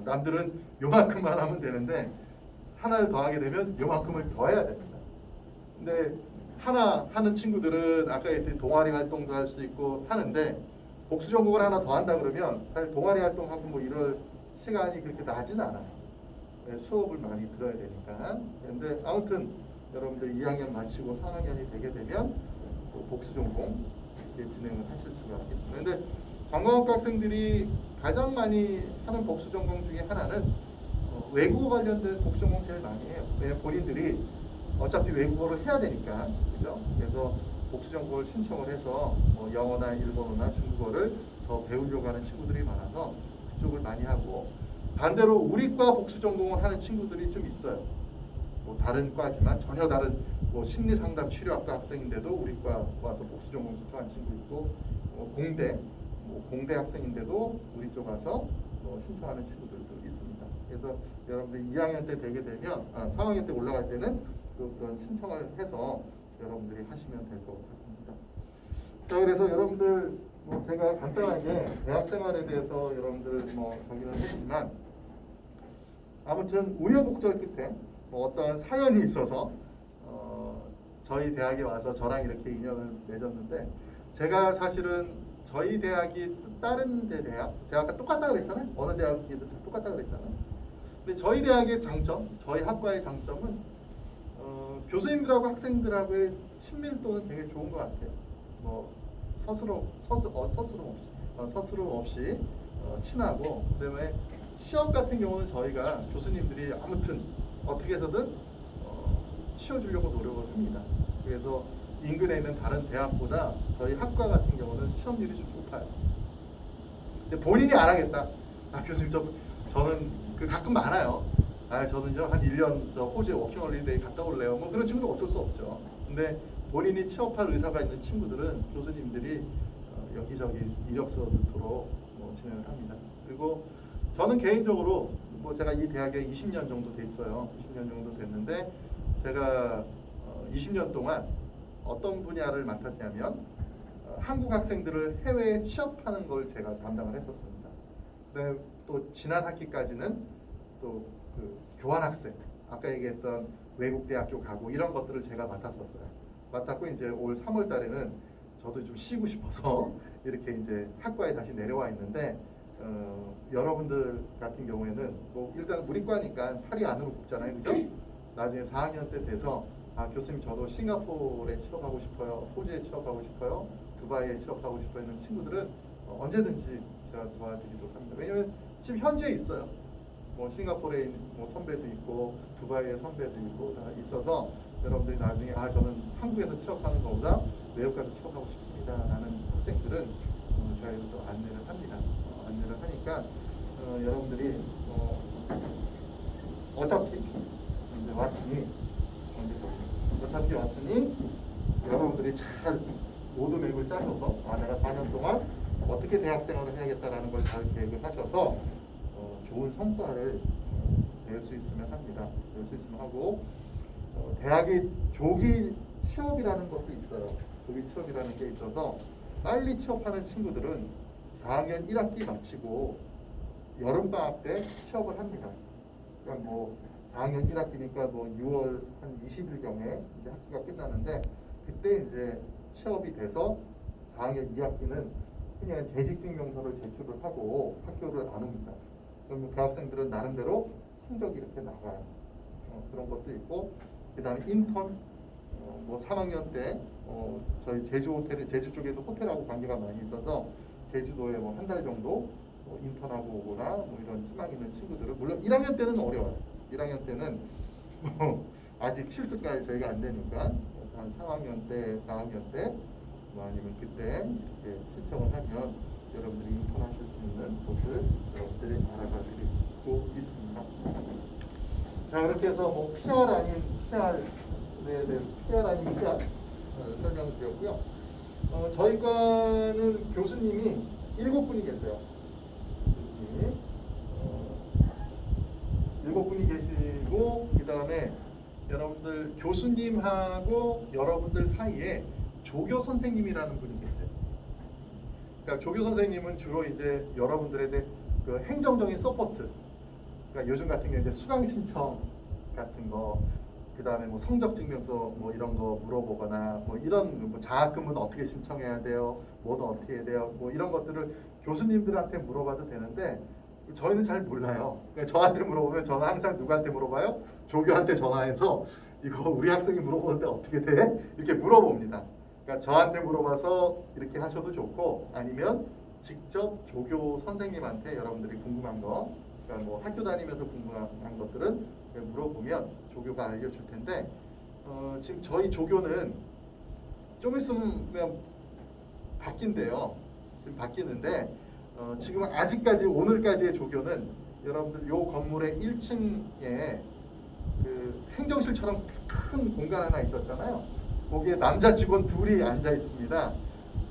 Speaker 1: 남들은 요만큼만 하면 되는데 하나를 더 하게 되면 요만큼을 더 해야 됩니다. 근데 하나 하는 친구들은 아까 얘기했듯이 동아리 활동도 할 수 있고 하는데 복수 전공을 하나 더 한다 그러면 사실 동아리 활동하고 뭐 이럴 시간이 그렇게 나진 않아요. 수업을 많이 들어야 되니까. 그런데 아무튼 여러분들 2학년 마치고 3학년이 되게 되면 또 복수 전공 이렇게 진행을 하실 수가 있습니다. 그런데 관광학과 학생들이 가장 많이 하는 복수 전공 중에 하나는 외국어 관련된 복수 전공 제일 많이 해요. 왜냐면 본인들이 어차피 외국어를 해야 되니까, 그죠? 그래서 복수 전공을 신청을 해서 영어나 일본어나 중국어를 더 배우려고 하는 친구들이 많아서 그쪽을 많이 하고, 반대로 우리 과 복수 전공을 하는 친구들이 좀 있어요. 뭐 다른 과지만 전혀 다른 뭐 심리상담 치료학과 학생인데도 우리 과 와서 복수 전공 신청한 친구 있고, 공대 학생인데도 우리 쪽 와서 신청하는 친구들도 있습니다. 그래서 여러분들 2학년 때 되게 되면 3학년 때 올라갈 때는 그런 신청을 해서 여러분들이 하시면 될 것 같습니다. 자, 그래서 여러분들 제가 간단하게 대학 생활에 대해서 여러분들 저기는 했지만 아무튼 우여곡절 끝에 어떠한 사연이 있어서 저희 대학에 와서 저랑 이렇게 인연을 맺었는데 제가 사실은 저희 대학이 다른 데 대학 제가 아까 똑같다 그랬잖아요. 어느 대학이든 다 똑같다 그랬잖아요. 근데 저희 대학의 장점, 저희 학과의 장점은 교수님들하고 학생들하고의 친밀도는 되게 좋은 것 같아요. 서스럼 없이 친하고, 그다음에 시험 같은 경우는 저희가 교수님들이 아무튼 어떻게 해서든 치워주려고 노력을 합니다. 그래서 인근에 있는 다른 대학보다 저희 학과 같은 경우는 시험률이 좀 높아요. 근데 본인이 안 하겠다. 교수님 저는 가끔 많아요. 저는요 한 1년 호주에 워킹홀리데이 갔다 올래요. 그런 친구도 어쩔 수 없죠. 근데 본인이 취업할 의사가 있는 친구들은 교수님들이 여기저기 이력서 넣도록 진행을 합니다. 그리고 저는 개인적으로 제가 이 대학에 20년 정도 됐어요. 20년 정도 됐는데 제가 20년 동안 어떤 분야를 맡았냐면 한국 학생들을 해외에 취업하는 걸 제가 담당을 했었습니다. 근데 또 지난 학기까지는 또 교환학생, 아까 얘기했던 외국 대학교 가고 이런 것들을 제가 맡았었어요. 맡았고 이제 올 3월 달에는 저도 좀 쉬고 싶어서 이렇게 이제 학과에 다시 내려와 있는데 여러분들 같은 경우에는 일단 우리 과니까 팔이 안으로 굽잖아요, 그죠? 나중에 4학년 때 돼서 교수님 저도 싱가포르에 취업하고 싶어요, 호주에 취업하고 싶어요, 두바이에 취업하고 싶어 있는 친구들은 언제든지 제가 도와드리도록 합니다. 왜냐면 지금 현지에 있어요. 싱가포르에 선배도 있고 두바이에 선배도 있고 다 있어서 여러분들이 나중에 저는 한국에서 취업하는 것보다 외국 가서 취업하고 싶습니다 라는 학생들은 제가 이것도 안내를 합니다. 안내를 하니까 여러분들이 어차피 이제 왔으니 여러분들이 잘 로드맵을 짜셔서 내가 4년 동안 어떻게 대학생활을 해야겠다라는 걸 잘 계획을 하셔서 좋은 성과를 낼 수 있으면 합니다. 낼 수 있으면 하고 대학의 조기 취업이라는 것도 있어요. 조기 취업이라는 게 있어서 빨리 취업하는 친구들은 4학년 1학기 마치고 여름방학 때 취업을 합니다. 그러니까 4학년 1학기니까 6월 한 20일경에 이제 학기가 끝나는데 그때 이제 취업이 돼서 4학년 2학기는 그냥 재직증명서를 제출을 하고 학교를 안 옵니다. 그러면 그 학생들은 나름대로 성적이 이렇게 나가요. 그런 것도 있고, 그 다음에 인턴, 3학년 때 저희 제주 쪽에도 호텔하고 관계가 많이 있어서 제주도에 한 달 정도 인턴하고 오거나 이런 희망 있는 친구들은, 물론 1학년 때는 어려워요. 1학년 때는 아직 실습까지 저희가 안 되니까 한 3학년 때, 4학년 때 아니면 그때 이렇게 신청을 하면 여러분들이 인턴하실 수 있는 곳을 여러분들이 알아봐 드리고 있습니다. 자, 그렇게 해서 PR 아닌 PR, PR 아닌 PR 설명을 드렸고요. 저희 과는 교수님이 7분이 계세요. 교수님이 7분이 계시고, 그 다음에 여러분들 교수님하고 여러분들 사이에 조교 선생님이라는 분이 계세요. 그러니까 조교 선생님은 주로 이제 여러분들에 대해 행정적인 서포트, 그러니까 요즘 같은 경우 이제 수강 신청 같은 거, 그 다음에 성적 증명서 이런 거 물어보거나 이런 장학금은 어떻게 신청해야 돼요, 뭐는 어떻게 해야 돼요, 이런 것들을 교수님들한테 물어봐도 되는데 저희는 잘 몰라요. 그러니까 저한테 물어보면 저는 항상 누구한테 물어봐요? 조교한테 전화해서 이거 우리 학생이 물어보는데 어떻게 돼? 이렇게 물어봅니다. 그러니까 저한테 물어봐서 이렇게 하셔도 좋고, 아니면 직접 조교 선생님한테 여러분들이 궁금한 거, 그러니까 학교 다니면서 궁금한 것들은 물어보면 조교가 알려줄 텐데, 지금 저희 조교는 좀 있으면 그냥 바뀐대요. 지금 바뀌는데 지금 아직까지 오늘까지의 조교는 여러분들 요 건물의 1층에 그 행정실처럼 큰 공간 하나 있었잖아요. 거기에 남자 직원 둘이 앉아 있습니다.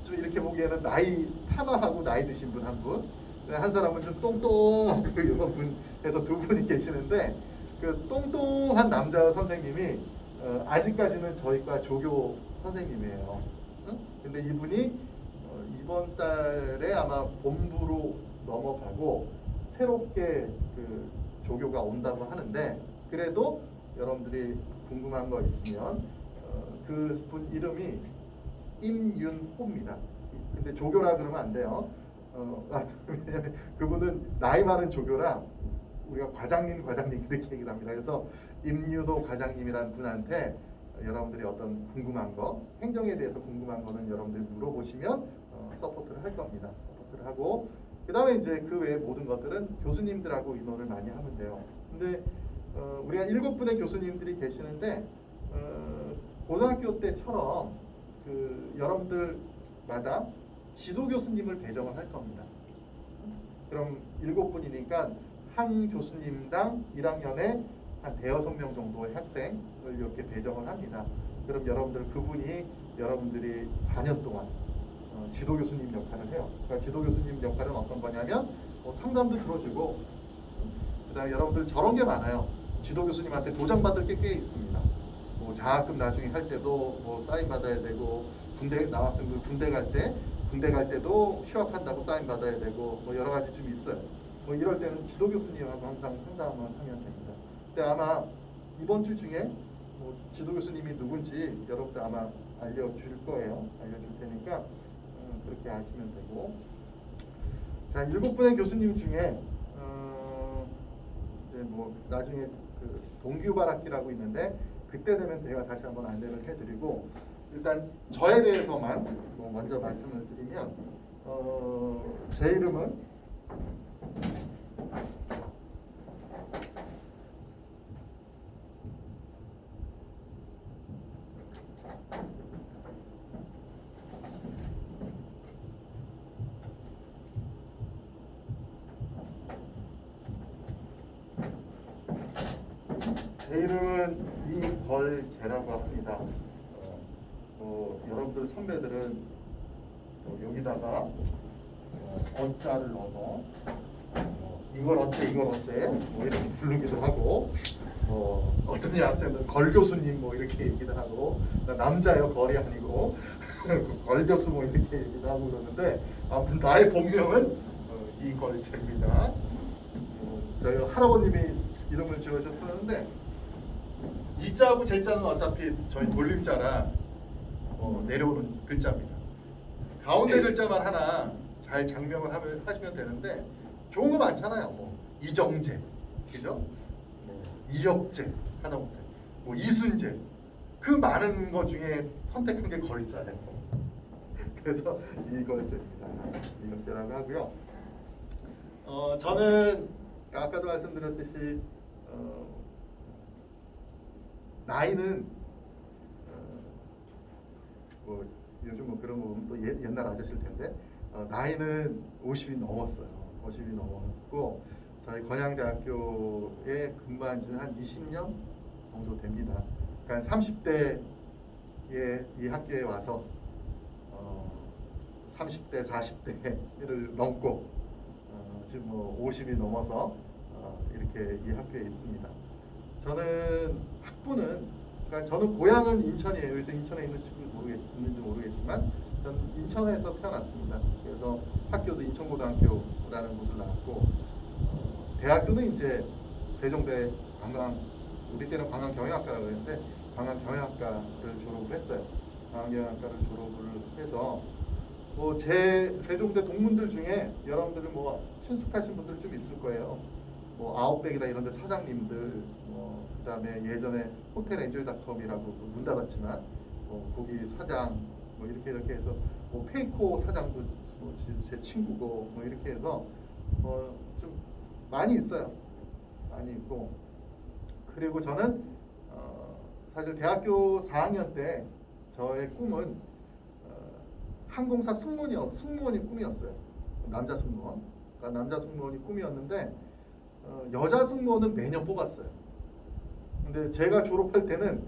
Speaker 1: 좀 이렇게 보기에는 나이 타마하고 나이 드신 분 한 분, 한 사람은 좀 똥똥 이런 분에서 두 분이 계시는데 그 똥똥한 남자 선생님이 아직까지는 저희과 조교 선생님이에요. 응? 근데 이분이 이번 달에 아마 본부로 넘어가고 새롭게 그 조교가 온다고 하는데 그래도 여러분들이 궁금한 거 있으면 그분 이름이 임윤호입니다. 근데 조교라 그러면 안 돼요. 왜냐면 그분은 나이 많은 조교라 우리가 과장님 이렇게 얘기를 합니다. 그래서 임윤호 과장님이라는 분한테 여러분들이 어떤 궁금한 거, 행정에 대해서 궁금한 거는 여러분들이 물어보시면 서포트를 할 겁니다. 서포트를 하고 그 다음에 이제 그 외의 모든 것들은 교수님들하고 의논을 많이 하면 돼요. 근데 우리가 7분의 교수님들이 계시는데 고등학교 때처럼 그 여러분들마다 지도 교수님을 배정을 할 겁니다. 그럼 7분이니까 한 교수님당 1학년에 한 5-6명 정도의 학생을 이렇게 배정을 합니다. 그럼 그분이 여러분들이 4년 동안 지도 교수님 역할을 해요. 그러니까 지도 교수님 역할은 어떤 거냐면 상담도 들어주고 그다음에 여러분들 저런 게 많아요. 지도 교수님한테 도장 받을 게 꽤 있습니다. 뭐 장학금 나중에 할 때도 뭐 사인 받아야 되고 군대 나왔으면 군대 갈 때도 휴학한다고 사인 받아야 되고 뭐 여러 가지 좀 있어요. 뭐 이럴 때는 지도 교수님하고 항상 상담을 하면 됩니다. 근데 아마 이번 주 중에 뭐 지도 교수님이 누군지 여러분들 아마 알려줄 거예요. 알려줄 테니까 그렇게 아시면 되고. 자, 7분의 교수님 중에 이제 뭐 나중에 그 동규발학기라고 있는데 그때 되면 제가 다시 한번 안내를 해드리고 일단 저에 대해서만 뭐 먼저 말씀을 드리면 제 이름은 이걸재라고 합니다. 여러분들 선배들은 여기다가 어자를 넣어서 이걸 어째 뭐 이렇게 부르기도 하고 어떤 학생들은 걸 교수님 뭐 이렇게 얘기도 하고 남자요 걸이 아니고 걸 교수 뭐 이렇게 얘기도 하고 그러는데 아무튼 나의 본명은 이걸재입니다. 저희 할아버님이 이름을 지어주셨었는데 이자하고 제자는 어차피 저희 돌림자라 내려오는 글자입니다. 가운데 글자만 하나 잘 장명을 하시면 되는데 좋은 거 많잖아요. 뭐 이정재, 그죠? 뭐 이혁재 하다못해 뭐 이순재 그 많은 것 중에 선택한 게 걸자예요. 그래서 이걸재입니다. 이걸재라고 하고요. 저는 아까도 말씀드렸듯이 나이는 뭐 요즘 뭐 그런 거 보면 또 옛날 아저씨일 텐데 나이는 50이 넘었어요. 50이 넘었고 저희 건양대학교에 근무한 지는 한 20년 정도 됩니다. 그러니까 30대에 이 학교에 와서 30대, 40대를 넘고 지금 뭐 50이 넘어서 이렇게 이 학교에 있습니다. 저는 학부는 그러니까 저는 고향은 인천이에요. 그래서 인천에 있는지 모르겠지만 저는 인천에서 태어났습니다. 그래서 학교도 인천고등학교라는 곳을 나왔고 대학교는 이제 세종대 우리 때는 관광경영학과라고 했는데 관광경영학과를 졸업을 했어요. 관광경영학과를 졸업을 해서 뭐 제 세종대 동문들 중에 여러분들은 뭐 친숙하신 분들 좀 있을 거예요. 뭐 아웃백이나 이런 데 사장님들 그다음에 예전에 호텔 엔조이닷컴이라고 문 닫았지만 거기 사장 뭐 이렇게 해서 뭐 페이코 사장도 뭐 제 친구고 뭐 이렇게 해서 좀 많이 있어요. 많이 있고 그리고 저는 사실 대학교 4학년 때 저의 꿈은 항공사 승무원이 꿈이었어요. 남자 승무원. 그러니까 남자 승무원이 꿈이었는데 여자 승무원은 매년 뽑았어요. 근데 제가 졸업할 때는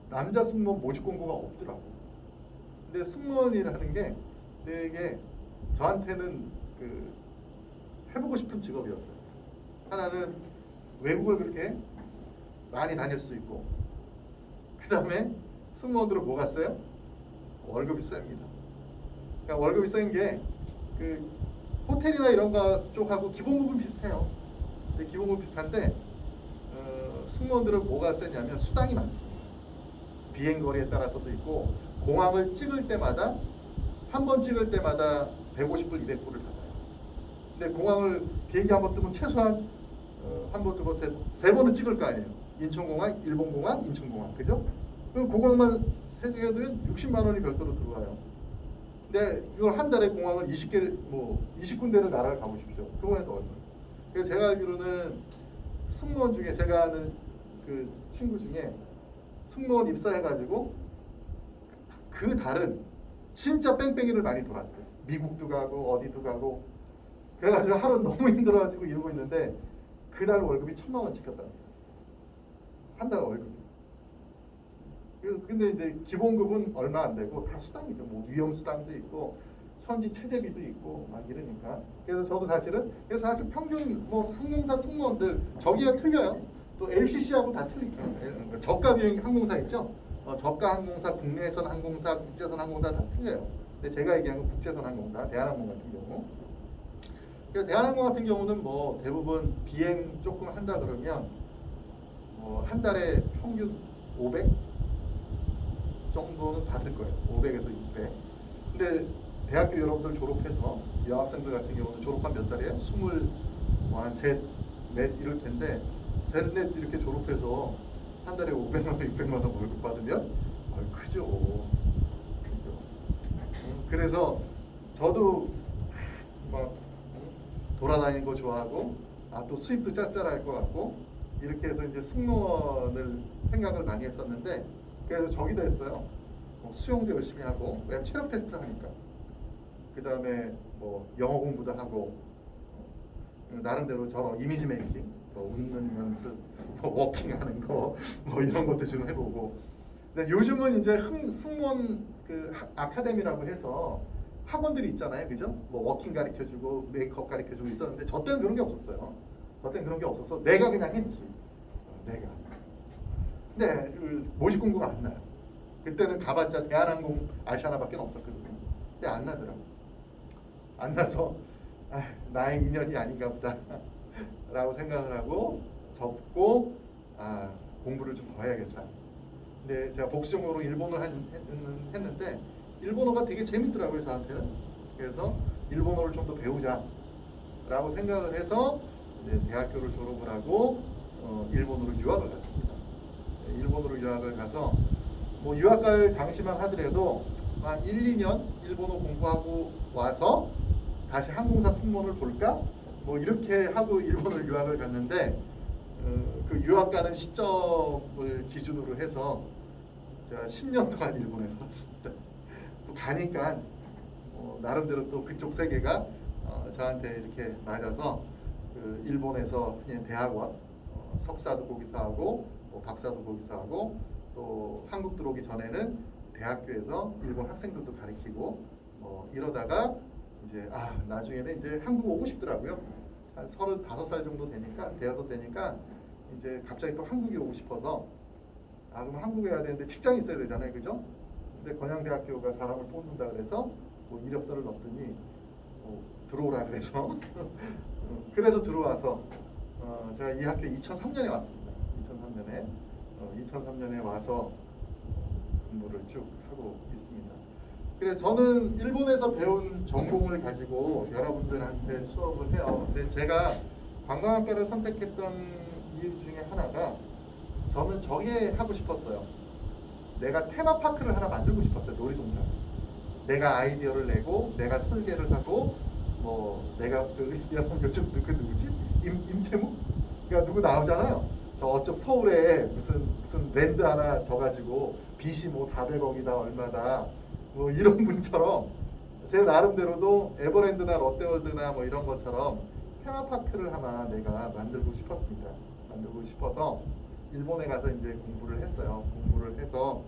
Speaker 1: 남자 승무원 모집 공고가 없더라고. 근데 승무원이라는 게 되게 저한테는 그 해보고 싶은 직업이었어요. 하나는 외국을 그렇게 많이 다닐 수 있고, 그 다음에 승무원들은 뭐 갔어요? 월급이 셉니다. 그러니까 월급이 센 게 그 호텔이나 이런 거 쪽하고 기본급은 비슷해요. 근데 기본급 비슷한데 승무원들은 뭐가 세냐면 수당이 많습니다. 비행 거리에 따라서도 있고, 공항을 찍을 때마다 한 번 찍을 때마다 150불, 200불을 받아요. 근데 공항을 비행기 한 번 뜨면 최소한 한 번 뜨고 세 번은 찍을 거 아니에요. 인천공항, 일본공항, 인천공항, 그죠? 그럼 공항만 세 개가 되면 60만 원이 별도로 들어와요. 근데 이걸 한 달에 공항을 20군데를 나라를 가보십시오. 그거에도 얼마? 그래서 제가 알기로는 승무원 중에, 제가 아는 그 친구 중에 승무원 입사해가지고 그 달은 진짜 뺑뺑이를 많이 돌았대요. 미국도 가고 어디도 가고. 그래가지고 하루 너무 힘들어가지고 이러고 있는데 그달 월급이 1,000만 원 찍혔답니다. 한 달 월급이. 근데 이제 기본급은 얼마 안 되고 다 수당이죠. 뭐 위험 수당도 있고 현지 체재비도 있고 막 이러니까. 그래서 저도 그래서 사실 평균 뭐 항공사 승무원들 저기가 틀려요. 또 LCC하고 다 틀리죠. 저가 비행 항공사 있죠. 저가 항공사, 국내선 항공사, 국제선 항공사 다 틀려요. 근데 제가 얘기한 건 국제선 항공사, 대한항공 같은 경우. 그래서 대한항공 같은 경우는 뭐 대부분 비행 조금 한다 그러면 한 달에 평균 500 정도는 받을 거예요. 500에서 600. 근데 대학교 여러분들 졸업해서 여학생들 같은 경우는 졸업한 몇 살이에요? 23, 4 이럴 텐데 셋, 넷 이렇게 졸업해서 한 달에 500만 원, 600만 원 월급 받으면 크죠. 그죠. 그래서 저도 막 돌아다니는 거 좋아하고 또 수입도 짭짤할 것 같고 이렇게 해서 이제 승무원을 생각을 많이 했었는데, 그래서 저기도 했어요. 수영도 열심히 하고, 왜냐면 체력 테스트를 하니까. 그 다음에 뭐 영어 공부도 하고, 나름대로 저런 이미지 메이킹, 웃는 연습, 워킹하는 거, 뭐 이런 것도 좀 해보고. 근데 요즘은 이제 승무원 그 아카데미라고 해서 학원들이 있잖아요, 그죠? 뭐 워킹 가르쳐주고 메이크업 가르쳐주고 있었는데 저 때는 그런 게 없었어요. 저 때는 그런 게 없어서 내가 그냥 했지. 내가. 근데 모집 공고가 안 나요. 그때는 가봤자 대한항공, 아시아나밖에 없었거든요. 근데 안 나더라고. 안 나서 나의 인연이 아닌가 보다 라고 생각을 하고 접고 공부를 좀 더 해야겠다. 근데 제가 복수적으로 일본어를 했는데 일본어가 되게 재밌더라고요, 저한테는. 그래서 일본어를 좀 더 배우자 라고 생각을 해서 이제 대학교를 졸업을 하고 일본으로 유학을 갔습니다. 일본으로 유학을 가서 뭐 유학 갈 당시만 하더라도 한 1, 2년 일본어 공부하고 와서 다시 항공사 승무원을 볼까? 뭐 이렇게 하고 일본을 유학을 갔는데 그 유학 가는 시점을 기준으로 해서 제가 10년 동안 일본에 살았습니다. 또 가니까 나름대로 또 그쪽 세계가 저한테 이렇게 맞아서 그 일본에서 그냥 대학원 석사도 거기서 하고 박사도 거기서 하고 또 한국 들어오기 전에는 대학교에서 일본 학생들도 가르치고 이러다가 이제 나중에는 이제 한국 오고 싶더라고요. 한 35살 정도 되니까 대여섯 되니까 이제 갑자기 또 한국에 오고 싶어서 그럼 한국에 가야 되는데 직장이 있어야 되잖아요, 그죠? 근데 건양대학교가 사람을 뽑는다 그래서 이력서를 넣었더니 들어오라 그래서 그래서 들어와서 제가 이 학교 2003년에 왔습니다. 2003년에 와서 공부를 쭉 하고 있습니다. 그래서 저는 일본에서 배운 전공을 가지고 여러분들한테 수업을 해요. 근데 제가 관광학과를 선택했던 이유 중에 하나가 저는 저게 하고 싶었어요. 내가 테마파크를 하나 만들고 싶었어요. 놀이동산. 내가 아이디어를 내고 내가 설계를 하고 내가 요즘 그 누구지? 임채무? 그러니까 누구 나오잖아요. 저쪽 서울에 무슨 랜드 하나 져가지고 빚이 400억이다 얼마다 이런 분처럼 제 나름대로도 에버랜드나 롯데월드나 이런 것처럼 테마파크를 하나 내가 만들고 싶었습니다. 만들고 싶어서 일본에 가서 이제 공부를 했어요. 공부를 해서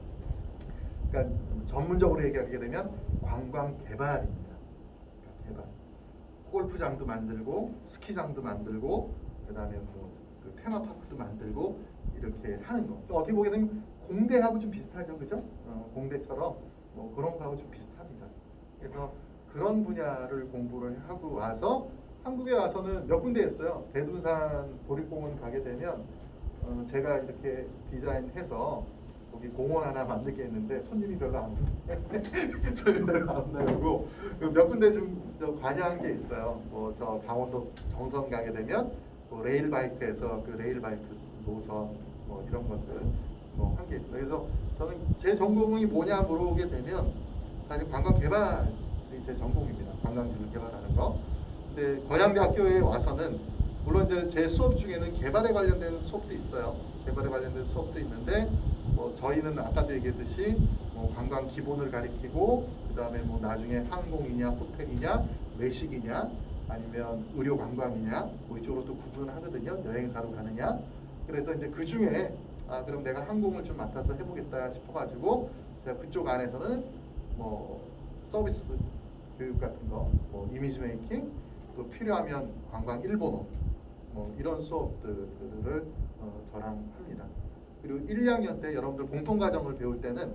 Speaker 1: 그러니까 전문적으로 얘기하게 되면 관광 개발입니다. 개발. 골프장도 만들고 스키장도 만들고 그다음에 그 테마파크도 만들고 이렇게 하는 거. 어떻게 보게 되면 공대하고 좀 비슷하죠, 그죠? 공대처럼 그런 거하고 좀 비슷합니다. 그래서 그런 분야를 공부를 하고 와서 한국에 와서는 몇 군데 했어요. 대둔산 보릿공원 가게 되면 제가 이렇게 디자인해서 거기 공원 하나 만들게 했는데 손님이 별로 안 나오고 몇 군데 좀 관여한 게 있어요. 저 강원도 정선 가게 되면 레일 바이크에서 그 레일 바이크 노선 이런 것들 한 게 있어요. 그래서 저는 제 전공이 뭐냐 물어보게 되면 사실 관광 개발이 제 전공입니다. 관광지를 개발하는 거. 근데 거양대학교에 와서는 물론 이제 제 수업 중에는 개발에 관련된 수업도 있어요. 개발에 관련된 수업도 있는데 저희는 아까도 얘기했듯이 관광 기본을 가리키고 그다음에 나중에 항공이냐 호텔이냐 외식이냐 아니면 의료 관광이냐 이쪽으로 또 구분을 하거든요. 여행사로 가느냐. 그래서 이제 그 중에 그럼 내가 항공을 좀 맡아서 해보겠다 싶어가지고 제가 그쪽 안에서는 서비스 교육 같은 거, 이미지 메이킹, 또 필요하면 관광 일본어 이런 수업들을 저랑 합니다. 그리고 1, 2학년 때 여러분들 공통과정을 배울 때는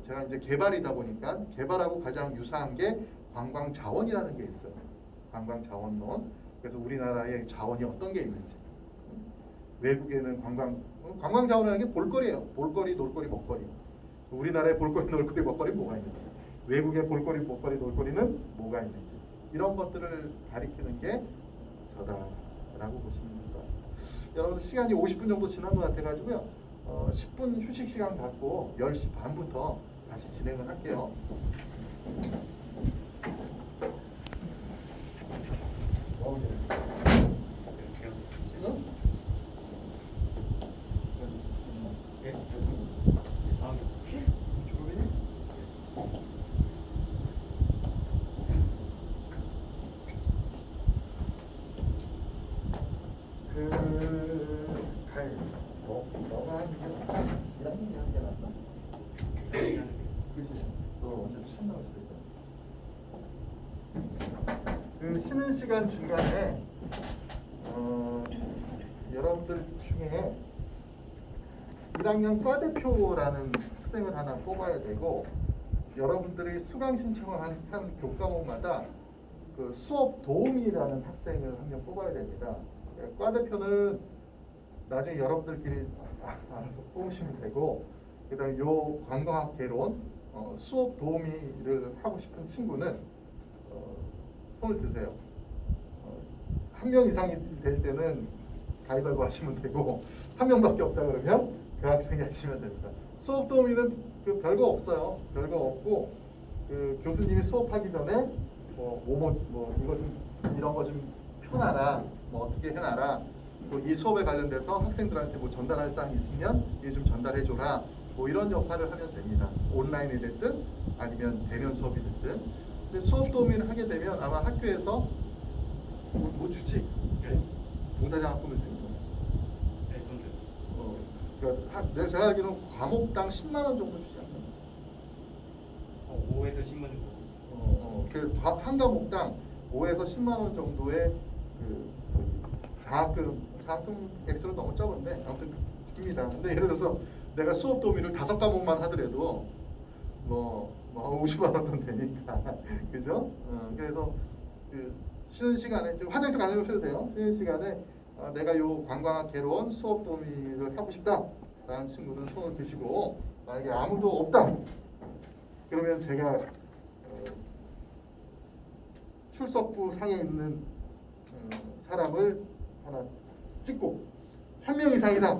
Speaker 1: 제가 이제 개발이다 보니까 개발하고 가장 유사한 게 관광 자원이라는 게 있어요. 관광 자원론. 그래서 우리나라의 자원이 어떤 게 있는지. 외국에는 관광 자원이라는 게 볼거리예요. 볼거리, 놀거리, 먹거리. 우리나라의 볼거리, 놀거리, 먹거리 뭐가 있는지. 외국의 볼거리, 먹거리, 놀거리는 뭐가 있는지. 이런 것들을 가리키는 게 저다라고 보시면 될 것 같습니다. 여러분들 시간이 50분 정도 지난 것 같아가지고요. 10분 휴식 시간 갖고 10시 반부터 다시 진행을 할게요. 너가 하는 게 1학년이 하는 게 낫나? 그치? 너 언제 시험 나올 수도 있잖아. 그 쉬는 시간 중간에 여러분들 중에 1학년 과대표라는 학생을 하나 뽑아야 되고 여러분들이 수강 신청을 한 교과목마다 그 수업 도우미라는 학생을 한 명 뽑아야 됩니다. 과대표는 나중에 여러분들끼리 알아서 뽑으시면 되고 그다음에 요 관광학 개론 수업 도우미를 하고 싶은 친구는 손을 드세요. 한 명 이상이 될 때는 가위바위보 하시면 되고 한 명밖에 없다 그러면 그 학생이 하시면 됩니다. 수업 도우미는 별거 없어요. 별거 없고 그 교수님이 수업하기 전에 이거 좀 이런 거 좀 펴놔라, 어떻게 해놔라. 이 수업에 관련돼서 학생들한테 전달할 사항이 있으면 이게 좀 전달해줘라. 이런 역할을 하면 됩니다. 온라인이 됐든 아니면 대면 수업이 됐든. 근데 수업 도우미를 하게 되면 아마 학교에서 주지? 봉사장학금을 주는 거.
Speaker 2: 네, 돈 줘요.
Speaker 1: 그러니까 제가 알기로는 과목당 10만 원 정도 주지 않나요?
Speaker 2: 5에서 10만 정도.
Speaker 1: 한 과목당 5에서 10만 원 정도의 장학금 액수는 너무 적은데 아무튼 줍니다. 근데 예를 들어서 내가 수업 도우미를 5과목만 하더라도 50만 원 돈 되니까 그죠? 그래서 쉬는 시간에 좀 화장실 안 오셔도 돼요. 쉬는 시간에 내가 요 관광학 개론 수업 도우미를 하고 싶다라는 친구는 손을 드시고 만약에 아무도 없다 그러면 제가 출석부 상에 있는 사람을 하나 찍고 한 명 이상이다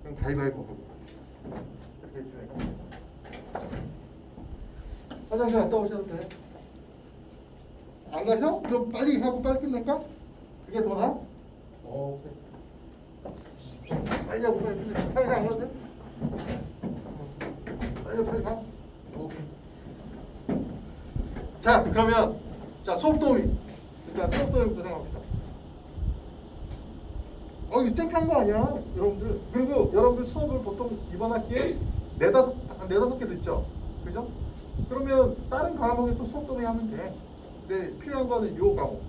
Speaker 1: 그럼 가위바위보 하고 이렇게 진행합니다. 화장실 갔다 오셔도 돼. 안 가셔? 그럼 빨리 하고 빨리 끝낼까? 그게 더 나아? 오케이. 빨리 하고 빨리 끝내. 빨리 안 가도 돼? 빨리 가. 오케이. 자 그러면 수업 도우미. 일단 수업 도우미부터 생각합시다. 이거 쨍한 거 아니야, 여러분들. 그리고 여러분들 수업을 보통 이번 학기에 네다섯 개 듣죠, 그죠? 그러면 다른 과목에 또 수업 도우미 하면 돼. 근데 필요한 거는 요 과목.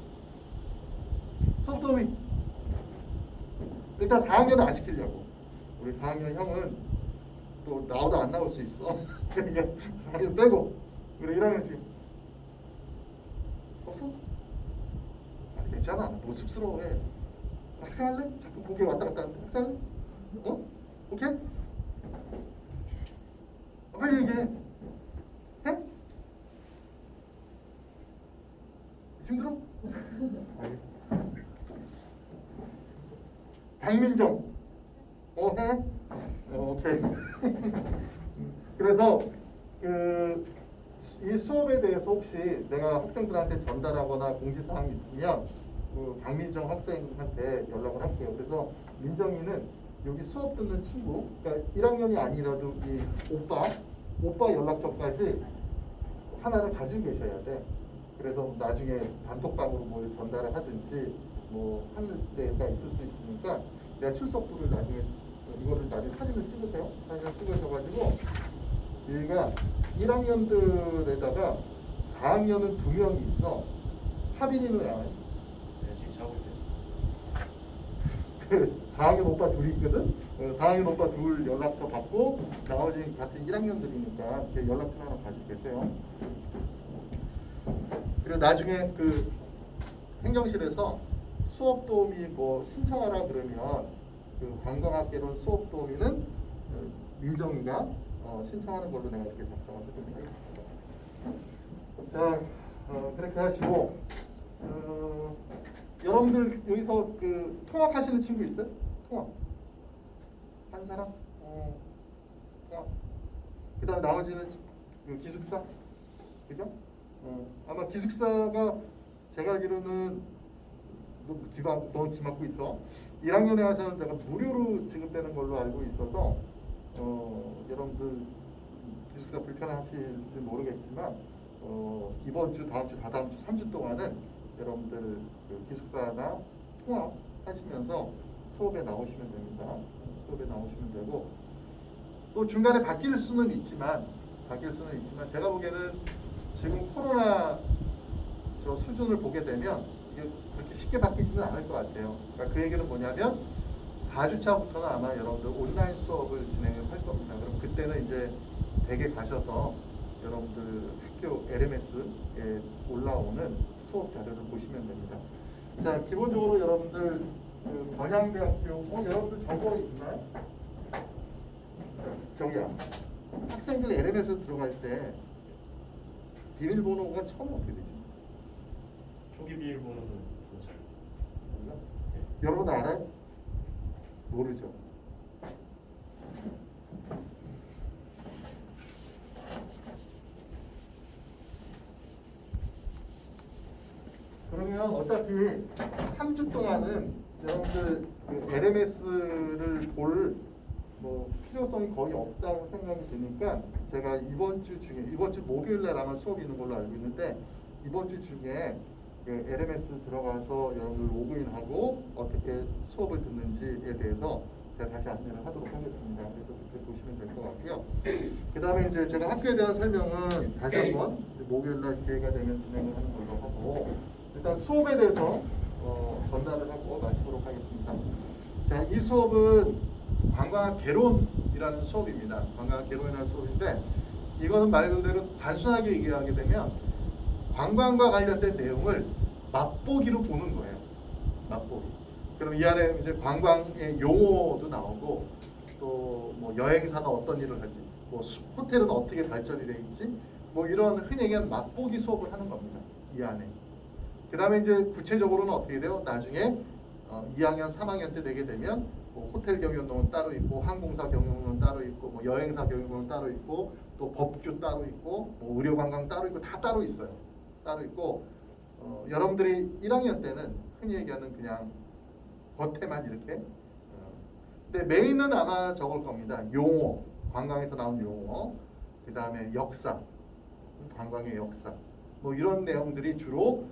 Speaker 1: 수업도우미 일단 4학년은 안 시키려고. 우리 4학년 형은 또 나오다 안 나올 수 있어. 그러니까 4학년 빼고 우리 1학년 지금 없어? 아, 괜찮아. 너무 쑥스러워해. 학생 할래? 자꾸 고개 왔다 갔다 하는데 학생 할래? 어? 오케이? 빨리 얘기해. 해? 힘들어? 아니. 박민정. 해? 오케이. 그래서 이 수업에 대해서 혹시 내가 학생들한테 전달하거나 공지사항이 있으면 그 박민정 학생한테 연락을 할게요. 그래서 민정이는 여기 수업 듣는 친구, 그러니까 1학년이 아니라도 이 오빠 연락처까지 하나를 가지고 계셔야 돼. 그래서 나중에 단톡방으로 뭘 전달을 하든지 뭐 하는 때가 있을 수 있으니까 내가 출석부를 나중에 이거를 나중에 사진을 찍으세요. 사진을 찍으셔가지고 얘가 1학년들에다가 4학년은 2명이 있어. 하빈이는 왜 안 해?
Speaker 2: 네, 지금 자고 있어요.
Speaker 1: 그 4학년 오빠 둘이 있거든. 4학년 오빠 둘 연락처 받고 나머지 같은 1학년들이니까 이렇게 연락처 하나 가지고 계세요. 그리고 나중에 그 행정실에서 수업 도우미 뭐 신청하라 그러면 그 관광학개론 수업 도우미는 민정이가 신청하는 걸로 내가 이렇게 작성을 해드립니다. 자, 그렇게 하시고 여러분들 여기서 그 통학하시는 친구 있어요? 통학 한 사람? 통학. 그다음 나머지는 그 기숙사, 그죠? 아마 기숙사가 제가 알기로는 너 기막고 있어. 1학년에 와서는 내가 무료로 지급되는 걸로 알고 있어서 여러분들 기숙사 불편하실지 모르겠지만 이번 주, 다음 주, 다다음 주 3주 동안은 여러분들 그 기숙사나 통학하시면서 수업에 나오시면 됩니다. 수업에 나오시면 되고 또 중간에 바뀔 수는 있지만 제가 보기에는 지금 코로나 저 수준을 보게 되면 이게 그렇게 쉽게 바뀌지는 않을 것 같아요. 그러니까 그 얘기는 뭐냐면 4주차부터는 아마 여러분들 온라인 수업을 진행을 할 겁니다. 그럼 그때는 이제 댁에 가셔서 여러분들 학교 LMS에 올라오는 수업 자료를 보시면 됩니다. 자, 기본적으로 여러분들 그 건양대학교 여러분들 저거 있나요? 저기야. 학생들 LMS 들어갈 때 비밀번호가 처음 어떻게 되지?
Speaker 2: 초기 비밀번호는 저 잘
Speaker 1: 몰라?
Speaker 2: 네.
Speaker 1: 여러분 알아요? 모르죠. 그러면 어차피 3주 동안은 여러분들 그 LMS를 볼 뭐 필요성이 거의 없다고 생각이 드니까 제가 이번 주 목요일날 아마 수업이 있는 걸로 알고 있는데 이번 주 중에 그 LMS 들어가서 여러분들 로그인하고 어떻게 수업을 듣는지에 대해서 제가 다시 안내를 하도록 하겠습니다. 그래서 그렇게 보시면 될 것 같고요. 그 다음에 이제 제가 학교에 대한 설명은 다시 한번 목요일날 기회가 되면 진행을 하는 걸로 하고 일단 수업에 대해서 전달을 하고 마치도록 하겠습니다. 자, 이 수업은 관광학 개론이라는 수업입니다. 관광학 개론이라는 수업인데 이거는 말 그대로 단순하게 얘기하게 되면 관광과 관련된 내용을 맛보기로 보는 거예요. 맛보기. 그럼 이 안에 이제 관광의 용어도 나오고 또 뭐 여행사가 어떤 일을 하지, 뭐 호텔은 어떻게 발전이 돼 있지, 뭐 이런 흔히 얘기하는 맛보기 수업을 하는 겁니다. 이 안에. 그 다음에 이제 구체적으로는 어떻게 돼요? 나중에 2학년, 3학년 때 되게 되면 뭐 호텔 경영론은 따로 있고 항공사 경영론은 따로 있고 뭐 여행사 경영론은 따로 있고 또 법규 따로 있고 뭐 의료관광 따로 있고 다 따로 있어요. 따로 있고 여러분들이 1학년 때는 흔히 얘기하는 그냥 겉에만 이렇게 근데 메인은 아마 저걸 겁니다. 용어, 관광에서 나온 용어, 그 다음에 역사, 관광의 역사 뭐 이런 내용들이 주로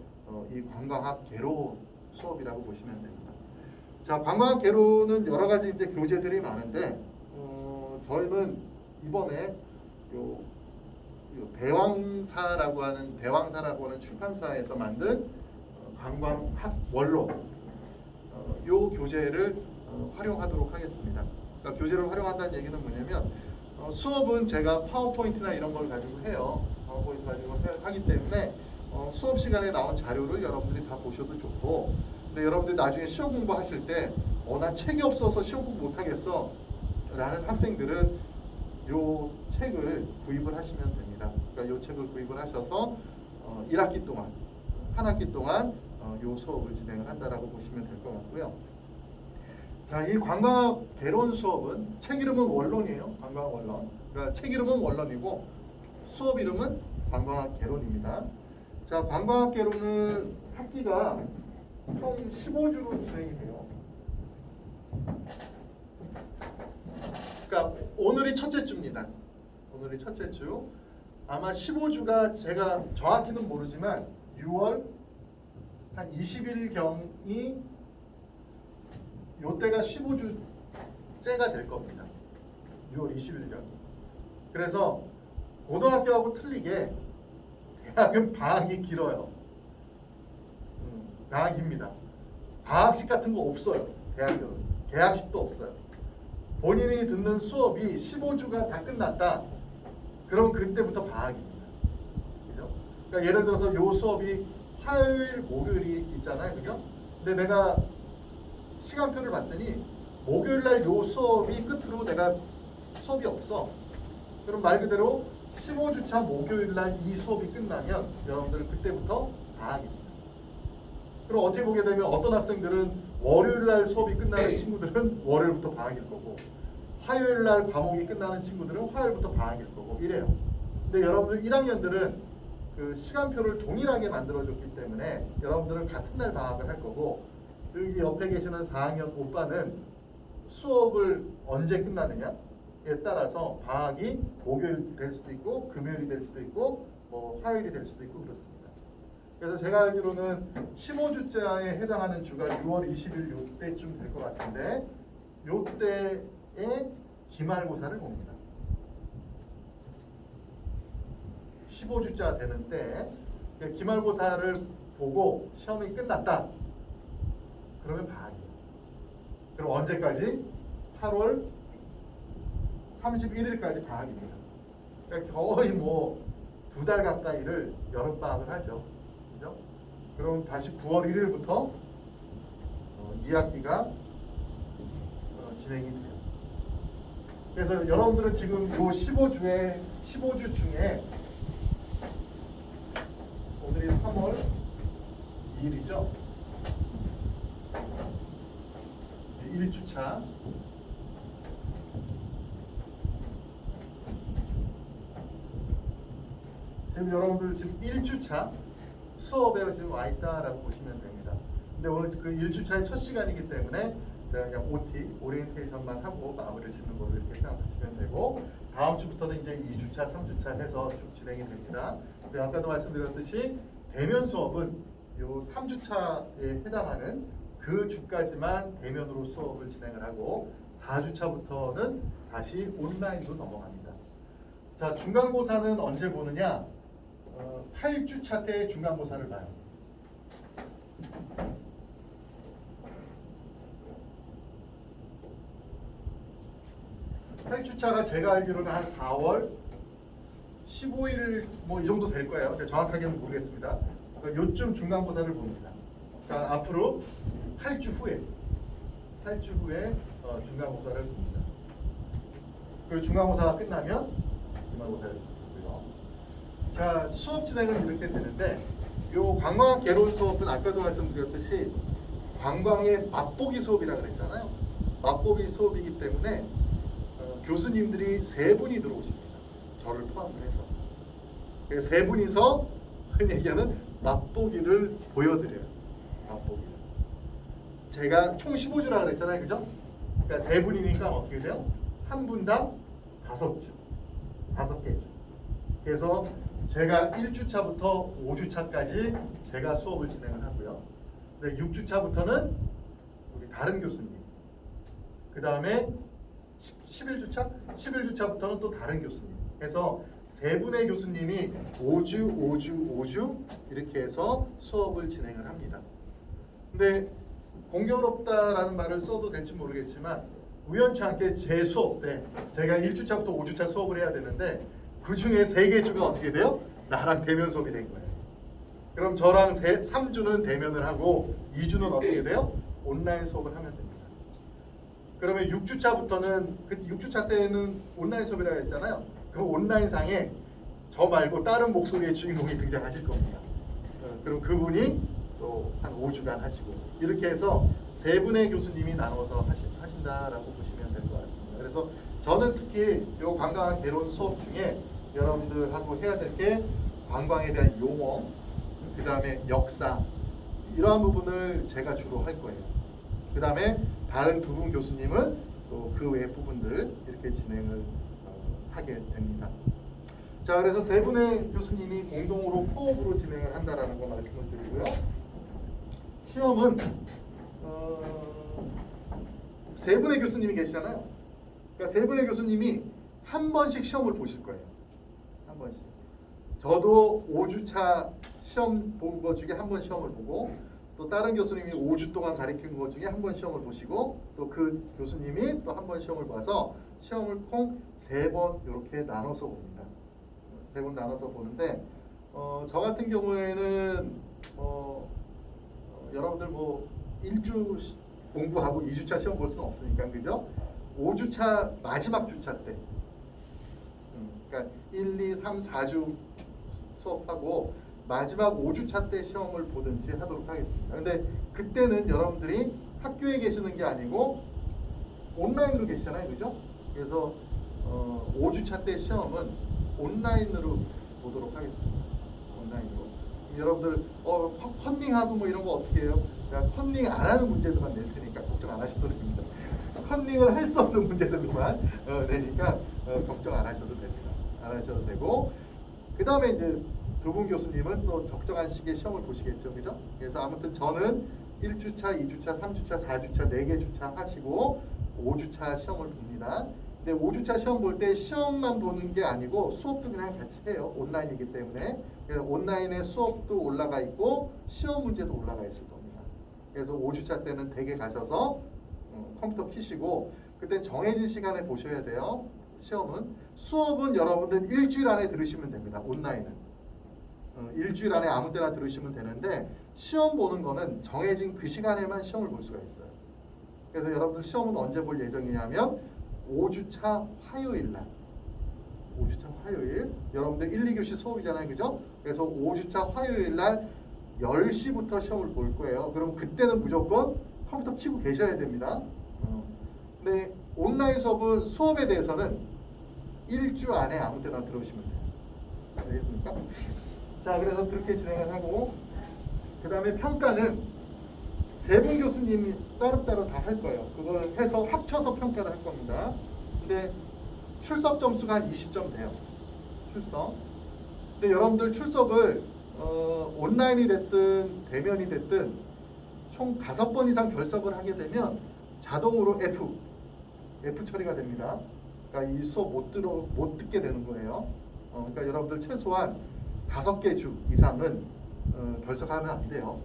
Speaker 1: 이 관광학 개론 수업이라고 보시면 됩니다. 자, 관광학 개론은 여러 가지 이제 교재들이 많은데 저희는 이번에 요 대왕사라고 하는 출판사에서 만든 관광학 원론 요 교재를 활용하도록 하겠습니다. 그러니까 교재를 활용한다는 얘기는 뭐냐면 수업은 제가 파워포인트나 이런 걸 가지고 해요. 파워포인트 가지고 하기 때문에 수업 시간에 나온 자료를 여러분들이 다 보셔도 좋고, 근데 여러분들이 나중에 시험 공부하실 때 난 책이 없어서 시험 공부 못하겠어 라는 학생들은 요 책을 구입을 하시면 됩니다. 그러니까 요 책을 구입을 하셔서 1학기 동안, 한 학기 동안 요 수업을 진행을 한다라고 보시면 될 것 같고요. 자, 이 관광학 개론 수업은 책 이름은 원론이에요. 관광학 원론. 그러니까 책 이름은 원론이고 수업 이름은 관광학 개론입니다. 자, 관광학 개론은 학기가 총 15주로 진행이 돼요. 그러니까 오늘이 첫째 주입니다. 오늘이 첫째 주. 아마 15주가 제가 정확히는 모르지만 6월 한 20일경이 요때가 15주째가 될 겁니다. 6월 20일경. 그래서 고등학교하고 틀리게 대학은 방학이 길어요. 방학입니다. 방학식 같은 거 없어요. 대학교는. 개학식도 없어요. 본인이 듣는 수업이 15주가 다 끝났다. 그럼 그때부터 방학입니다. 그죠? 그러니까 예를 들어서 요 수업이 화요일, 목요일이 있잖아요. 그죠? 근데 내가 시간표를 봤더니 목요일 날 요 수업이 끝으로 내가 수업이 없어. 그럼 말 그대로 15주차 목요일 날 이 수업이 끝나면 여러분들은 그때부터 방학입니다. 그럼 어떻게 보게 되면 어떤 학생들은 월요일 날 수업이 끝나는 친구들은 월요일부터 방학일 거고, 화요일 날 과목이 끝나는 친구들은 화요일부터 방학일 거고 이래요. 근데 여러분들 1학년들은 그 시간표를 동일하게 만들어줬기 때문에 여러분들은 같은 날 방학을 할 거고, 여기 옆에 계시는 4학년 오빠는 수업을 언제 끝나느냐에 따라서 방학이 목요일 될 수도 있고 금요일이 될 수도 있고 뭐 화요일이 될 수도 있고 그렇습니다. 그래서 제가 알기로는 15주째에 해당하는 주가 6월 20일 요때쯤 될 것 같은데 요때에 기말고사를 봅니다. 15주차 되는 때 기말고사를 보고 시험이 끝났다. 그러면 방학이에요. 그럼 언제까지? 8월 31일까지 방학입니다. 그러니까 거의 뭐 2달 가까이를 여름방학을 하죠. 그죠? 그럼 다시 9월 1일부터 2학기가 진행이 돼요. 그래서 여러분들은 지금 요 15주 중에 오늘이 3월 2일이죠. 1주차. 지금 여러분들 지금 1주차 수업에 지금 와 있다라고 보시면 됩니다. 근데 오늘 그 1주차의 첫 시간이기 때문에 제가 그냥 OT, 오리엔테이션만 하고 마무리를 짓는 걸로 이렇게 생각하시면 되고, 다음 주부터는 이제 2주차, 3주차 해서 쭉 진행이 됩니다. 근데 아까도 말씀드렸듯이 대면 수업은 요 3주차에 해당하는 그 주까지만 대면으로 수업을 진행을 하고 4주차부터는 다시 온라인으로 넘어갑니다. 자, 중간고사는 언제 보느냐? 8주차 때 중간고사를 봐요. 8주차가 제가 알기로는 한 4월 15일 뭐 이 정도 될 거예요. 정확하게는 모르겠습니다. 요쯤 중간고사를 봅니다. 그러니까 앞으로 8주 후에 중간고사를 봅니다. 그리고 중간고사가 끝나면 기말고사를 보고요. 자, 수업 진행은 이렇게 되는데, 요 관광학 개론 수업은 아까도 말씀드렸듯이 관광의 맛보기 수업이라고 그랬잖아요. 맛보기 수업이기 때문에 교수님들이 3분이 들어오십니다. 저를 포함을 해서. 그래서 3분이서 흔히 얘기하는 맛보기를 보여드려요. 맛보기를. 제가 총 15주라고 그랬잖아요. 그죠? 그러니까 3분이니까 어떻게 돼요? 한 분당 5주. 5개죠. 그래서 제가 1주차부터 5주차까지 제가 수업을 진행을 하고요. 근데 6주차부터는 우리 다른 교수님. 그 다음에 11주차부터는 또 다른 교수님. 해서 3분의 교수님이 5주 이렇게 해서 수업을 진행을 합니다. 근데 공교롭다라는 말을 써도 될지 모르겠지만 우연치 않게 제 수업 때 제가 1주차부터 5주차 수업을 해야 되는데 그 중에 3개 주가 어떻게 돼요? 나랑 대면 수업이 된 거예요. 그럼 저랑 3주는 대면을 하고 2주는 어떻게 돼요? 온라인 수업을 하면 됩니다. 그러면 6주차부터는 6주차 때는 온라인 수업이라고 했잖아요. 그럼 온라인상에 저 말고 다른 목소리의 주인공이 등장하실 겁니다. 그럼 그분이 또 한 5주간 하시고 이렇게 해서 3분의 교수님이 나눠서 하신다라고 보시면 될 것 같습니다. 그래서 저는 특히 이 관광 개론 수업 중에 여러분들하고 해야 될 게 관광에 대한 용어, 그 다음에 역사 이러한 부분을 제가 주로 할 거예요. 그 다음에 다른 2분 교수님은 또 그 외의 부분들 이렇게 진행을 하게 됩니다. 자, 그래서 3분의 교수님이 공동으로 코업으로 진행을 한다라는 거 말씀을 드리고요. 시험은 3분의 교수님이 계시잖아요. 그러니까 3분의 교수님이 한 번씩 시험을 보실 거예요. 한 번씩. 저도 5주차 시험 본 것 중에 한 번 시험을 보고 또 다른 교수님이 5주 동안 가르친 것 중에 한 번 시험을 보시고 또 그 교수님이 또 한 번 시험을 봐서 시험을 총 3번 이렇게 나눠서 봅니다. 3번 나눠서 보는데 저 같은 경우에는 여러분들 뭐 1주 공부하고 2주차 시험 볼 수는 없으니까 그죠? 5주차 마지막 주차 때 그러니까 1, 2, 3, 4주 수업하고 마지막 5주차 때 시험을 보든지 하도록 하겠습니다. 근데 그때는 여러분들이 학교에 계시는 게 아니고 온라인으로 계시잖아요. 그죠? 그래서 5주차 때 시험은 온라인으로 보도록 하겠습니다. 온라인으로. 여러분들 컨닝하고 뭐 이런 거 어떻게 해요? 컨닝 안 하는 문제들만 낼 테니까 걱정 안 하셔도 됩니다. 컨닝을 할 수 없는 문제들만 내니까 걱정 안 하셔도 됩니다. 안 하셔도 되고 그 다음에 이제 2분 교수님은 또 적정한 시기에 시험을 보시겠죠. 그죠? 그래서 아무튼 저는 1주차, 2주차, 3주차, 4주차, 4개 주차 하시고 5주차 시험을 봅니다. 근데 5주차 시험 볼 때 시험만 보는 게 아니고 수업도 그냥 같이 해요. 온라인이기 때문에. 그래서 온라인에 수업도 올라가 있고 시험 문제도 올라가 있을 겁니다. 그래서 5주차 때는 댁에 가셔서 컴퓨터 켜시고 그때 정해진 시간에 보셔야 돼요. 시험은. 수업은 여러분들 일주일 안에 들으시면 됩니다. 온라인은. 일주일 안에 아무 때나 들으시면 되는데 시험 보는 거는 정해진 그 시간에만 시험을 볼 수가 있어요. 그래서 여러분들 시험은 언제 볼 예정이냐면 5주차 화요일 날. 5주차 화요일. 여러분들 1, 2교시 수업이잖아요. 그죠? 그래서 5주차 화요일 날 10시부터 시험을 볼 거예요. 그럼 그때는 무조건 컴퓨터 켜고 계셔야 됩니다. 근데 온라인 수업은 수업에 대해서는 일주 안에 아무 때나 들어오시면 돼요. 알겠습니까? 자, 그래서 그렇게 진행을 하고 그 다음에 평가는 3분 교수님이 따로따로 다 할 거예요. 그걸 해서 합쳐서 평가를 할 겁니다. 근데 출석 점수가 한 20점 돼요. 출석. 근데 여러분들 출석을 온라인이 됐든 대면이 됐든 총 5번 이상 결석을 하게 되면 자동으로 F 처리가 됩니다. 그러니까 이 수업 못 듣게 되는 거예요. 그러니까 여러분들 최소한 5개 주 이상은 결석하면 안 돼요.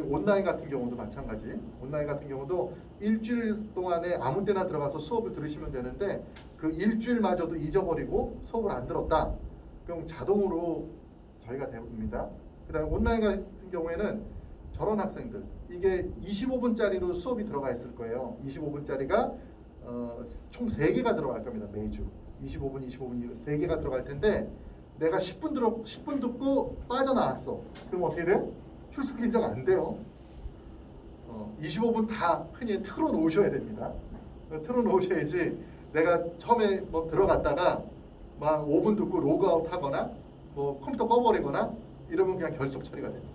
Speaker 1: 온라인 같은 경우도 마찬가지. 온라인 같은 경우도 일주일 동안에 아무 때나 들어가서 수업을 들으시면 되는데 그 일주일마저도 잊어버리고 수업을 안 들었다. 그럼 자동으로 저희가 됩니다. 그 다음에 온라인 같은 경우에는 저런 학생들 이게 25분짜리로 수업이 들어가 있을 거예요. 25분짜리가 총 3개가 들어갈 겁니다. 매주 25분 3개가 들어갈 텐데 내가 10분 듣고 빠져나왔어. 그럼 어떻게 돼요? 출석 인정 안 돼요. 25분 다 흔히 틀어놓으셔야 됩니다. 틀어놓으셔야지 내가 처음에 뭐 들어갔다가 막 5분 듣고 로그아웃 하거나 뭐 컴퓨터 꺼버리거나 이러면 그냥 결석 처리가 됩니다.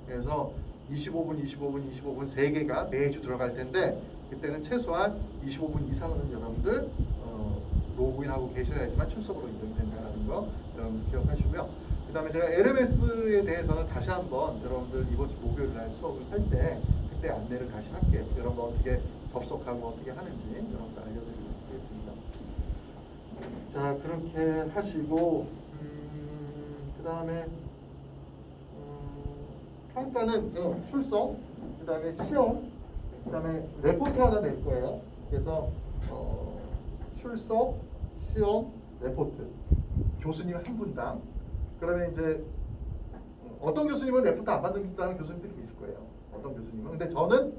Speaker 1: 그래서 25분 3개가 매주 들어갈 텐데 그때는 최소한 25분 이상은 여러분들 로그인하고 계셔야지만 출석으로 인정된다는 거 여러분들 기억하시고요. 그 다음에 제가 LMS에 대해서는 다시 한번 여러분들 이번 주 목요일 날 수업을 할 때 그때 안내를 다시 할게요. 여러분 어떻게 접속하고 어떻게 하는지 여러분들 알려드리겠습니다. 자, 그렇게 하시고 그 다음에 평가는 출석 그 다음에 시험, 그 다음에 레포트 하나 낼 거예요. 그래서 출석, 시험, 레포트. 교수님 한 분당. 그러면 이제 어떤 교수님은 레포트 안 받는다는 교수님들이 계실 거예요. 어떤 교수님은. 근데 저는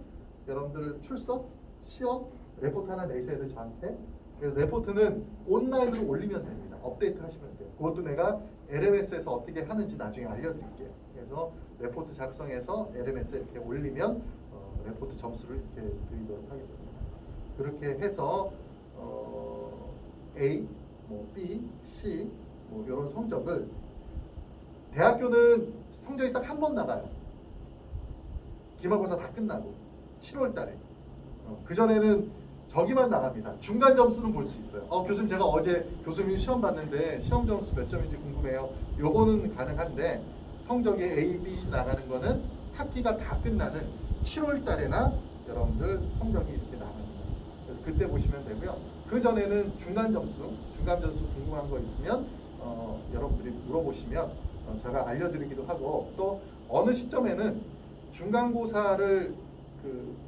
Speaker 1: 여러분들 출석, 시험, 레포트 하나 내셔야 돼요, 저한테. 그래서 레포트는 온라인으로 올리면 됩니다. 업데이트 하시면 돼요. 그것도 내가 LMS에서 어떻게 하는지 나중에 알려드릴게요. 그래서 레포트 작성해서 LMS에 이렇게 올리면 레포트 점수를 이렇게 드리도록 하겠습니다. 그렇게 해서 A, 뭐 B, C 뭐 이런 성적을 대학교는 성적이 딱 한 번 나가요. 기말고사 다 끝나고 7월 달에. 그 전에는 저기만 나갑니다. 중간 점수는 볼 수 있어요. 교수님 제가 어제 교수님 시험 봤는데 시험 점수 몇 점인지 궁금해요. 요거는 가능한데 성적이 A, B, C 나가는 거는 학기가 다 끝나는 7월 달에나 여러분들 성적이 이렇게 나갑니다. 그래서 그때 보시면 되고요. 그 전에는 중간 점수 궁금한 거 있으면 여러분들이 물어보시면 제가 알려드리기도 하고 또 어느 시점에는 중간고사를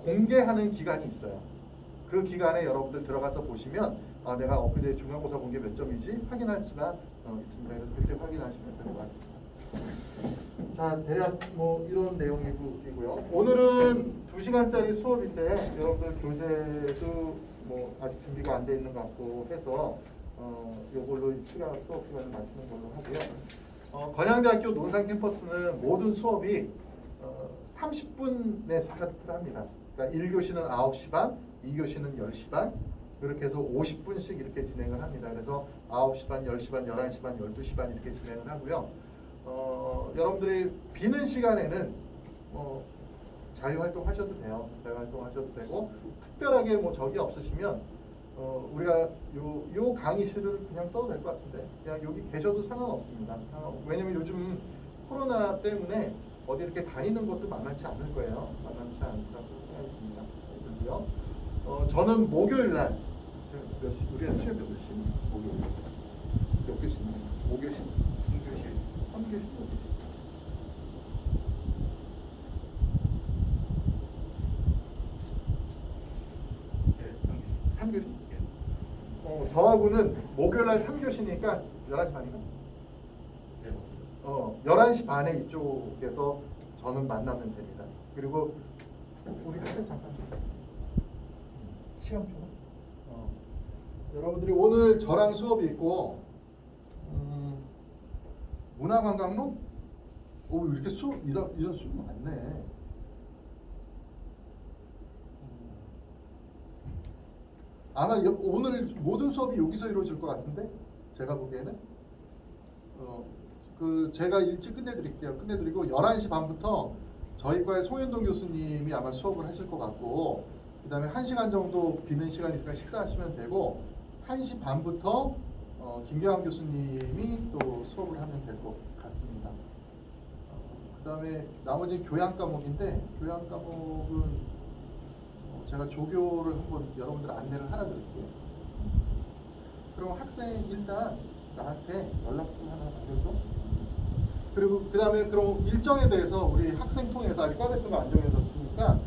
Speaker 1: 공개하는 기간이 있어요. 그 기간에 여러분들 들어가서 보시면 내가 엊그제 중간고사 본 게 몇 점이지 확인할 수가 있습니다. 그래서 그때 확인하시면 될 것 같습니다. 자, 대략 뭐 이런 내용이고요. 오늘은 2시간짜리 수업인데 여러분들 교재도 뭐 아직 준비가 안 돼 있는 것 같고 해서 요걸로 수업 시간을 마치는 걸로 하고요. 건양대학교 논산 캠퍼스는 모든 수업이 30분에 스타트를 합니다. 그러니까 1교시는 9시 반, 2교시는 10시 반, 그렇게 해서 50분씩 이렇게 진행을 합니다. 그래서 9시 반, 10시 반, 11시 반, 12시 반 이렇게 진행을 하고요. 여러분들이 비는 시간에는 자유활동 하셔도 돼요. 자유활동 하셔도 되고 특별하게 뭐 적이 없으시면 우리가 요 강의실을 그냥 써도 될 것 같은데 그냥 여기 계셔도 상관없습니다. 왜냐면 요즘 코로나 때문에 어디 이렇게 다니는 것도 만만치 않을 거예요. 만만치 않다고 생각이 듭니다. 그리고요. 저는 목요일 날 우리가 수업 몇 시? 목요일 몇 교시? 5교시?
Speaker 2: 3교시.
Speaker 1: 3교시? 5교시?
Speaker 2: 네,
Speaker 1: 3교시? 저하고는 목요일 날 3교시니까 11시 반인가?
Speaker 2: 네, 맞습니다.
Speaker 1: 11시 반에 이쪽에서 저는 만나면 됩니다. 그리고 우리 그때 잠깐 시간 좀. 여러분들이 오늘 저랑 수업이 있고 문화관광론? 이렇게 이런 수업이 많네. 아마 오늘 모든 수업이 여기서 이루어질 것 같은데 제가 보기에는 제가 일찍 끝내드릴게요. 끝내드리고 11시 반부터 저희 과의 송현동 교수님이 아마 수업을 하실 것 같고 그 다음에 1시간 정도 비는 시간이니까 식사하시면 되고 1시 반부터 김경환 교수님이 또 수업을 하면 될 것 같습니다. 그 다음에 나머지 교양 과목인데 교양 과목은 제가 조교를 한번 여러분들 안내를 하라 그럴게요. 그럼 학생 일단 나한테 연락처 하나 남겨줘. 그리고 그 다음에 그럼 일정에 대해서 우리 학생 통해서 아직 과대표가 안 정해졌으니까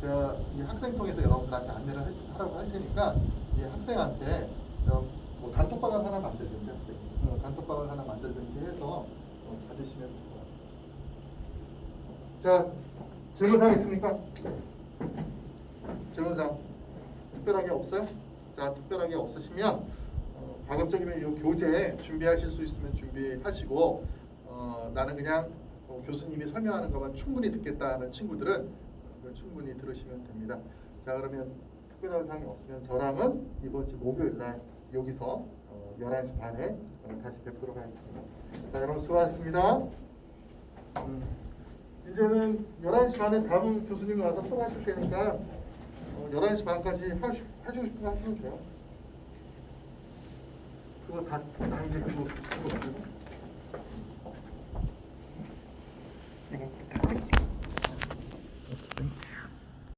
Speaker 1: 제가 이 학생 통해서 여러분들한테 안내를 하라고 할 테니까 이 학생한테 뭐 단톡방을 하나 만들든지 단톡방을 하나 만들든지 해서 받으시면 될 것 같아요. 자, 질문사항 있습니까? 질문사항 특별하게 없어요? 자, 특별하게 없으시면 가급적이면 이 교재 준비하실 수 있으면 준비하시고 나는 그냥 교수님이 설명하는 것만 충분히 듣겠다는 친구들은 충분히 들으시면 됩니다. 자, 그러면 특별한 사항이 없으면 저랑은 이번 주 목요일 날 여기서 11시 반에 다시 뵙도록 하겠습니다. 자, 여러분 수고하셨습니다. 이제는 11시 반에 다음 교수님이 와서 수업하실 테니까 11시 반까지 하시고 싶은 거 하시면 돼요. 그거 다 이제 그거 들고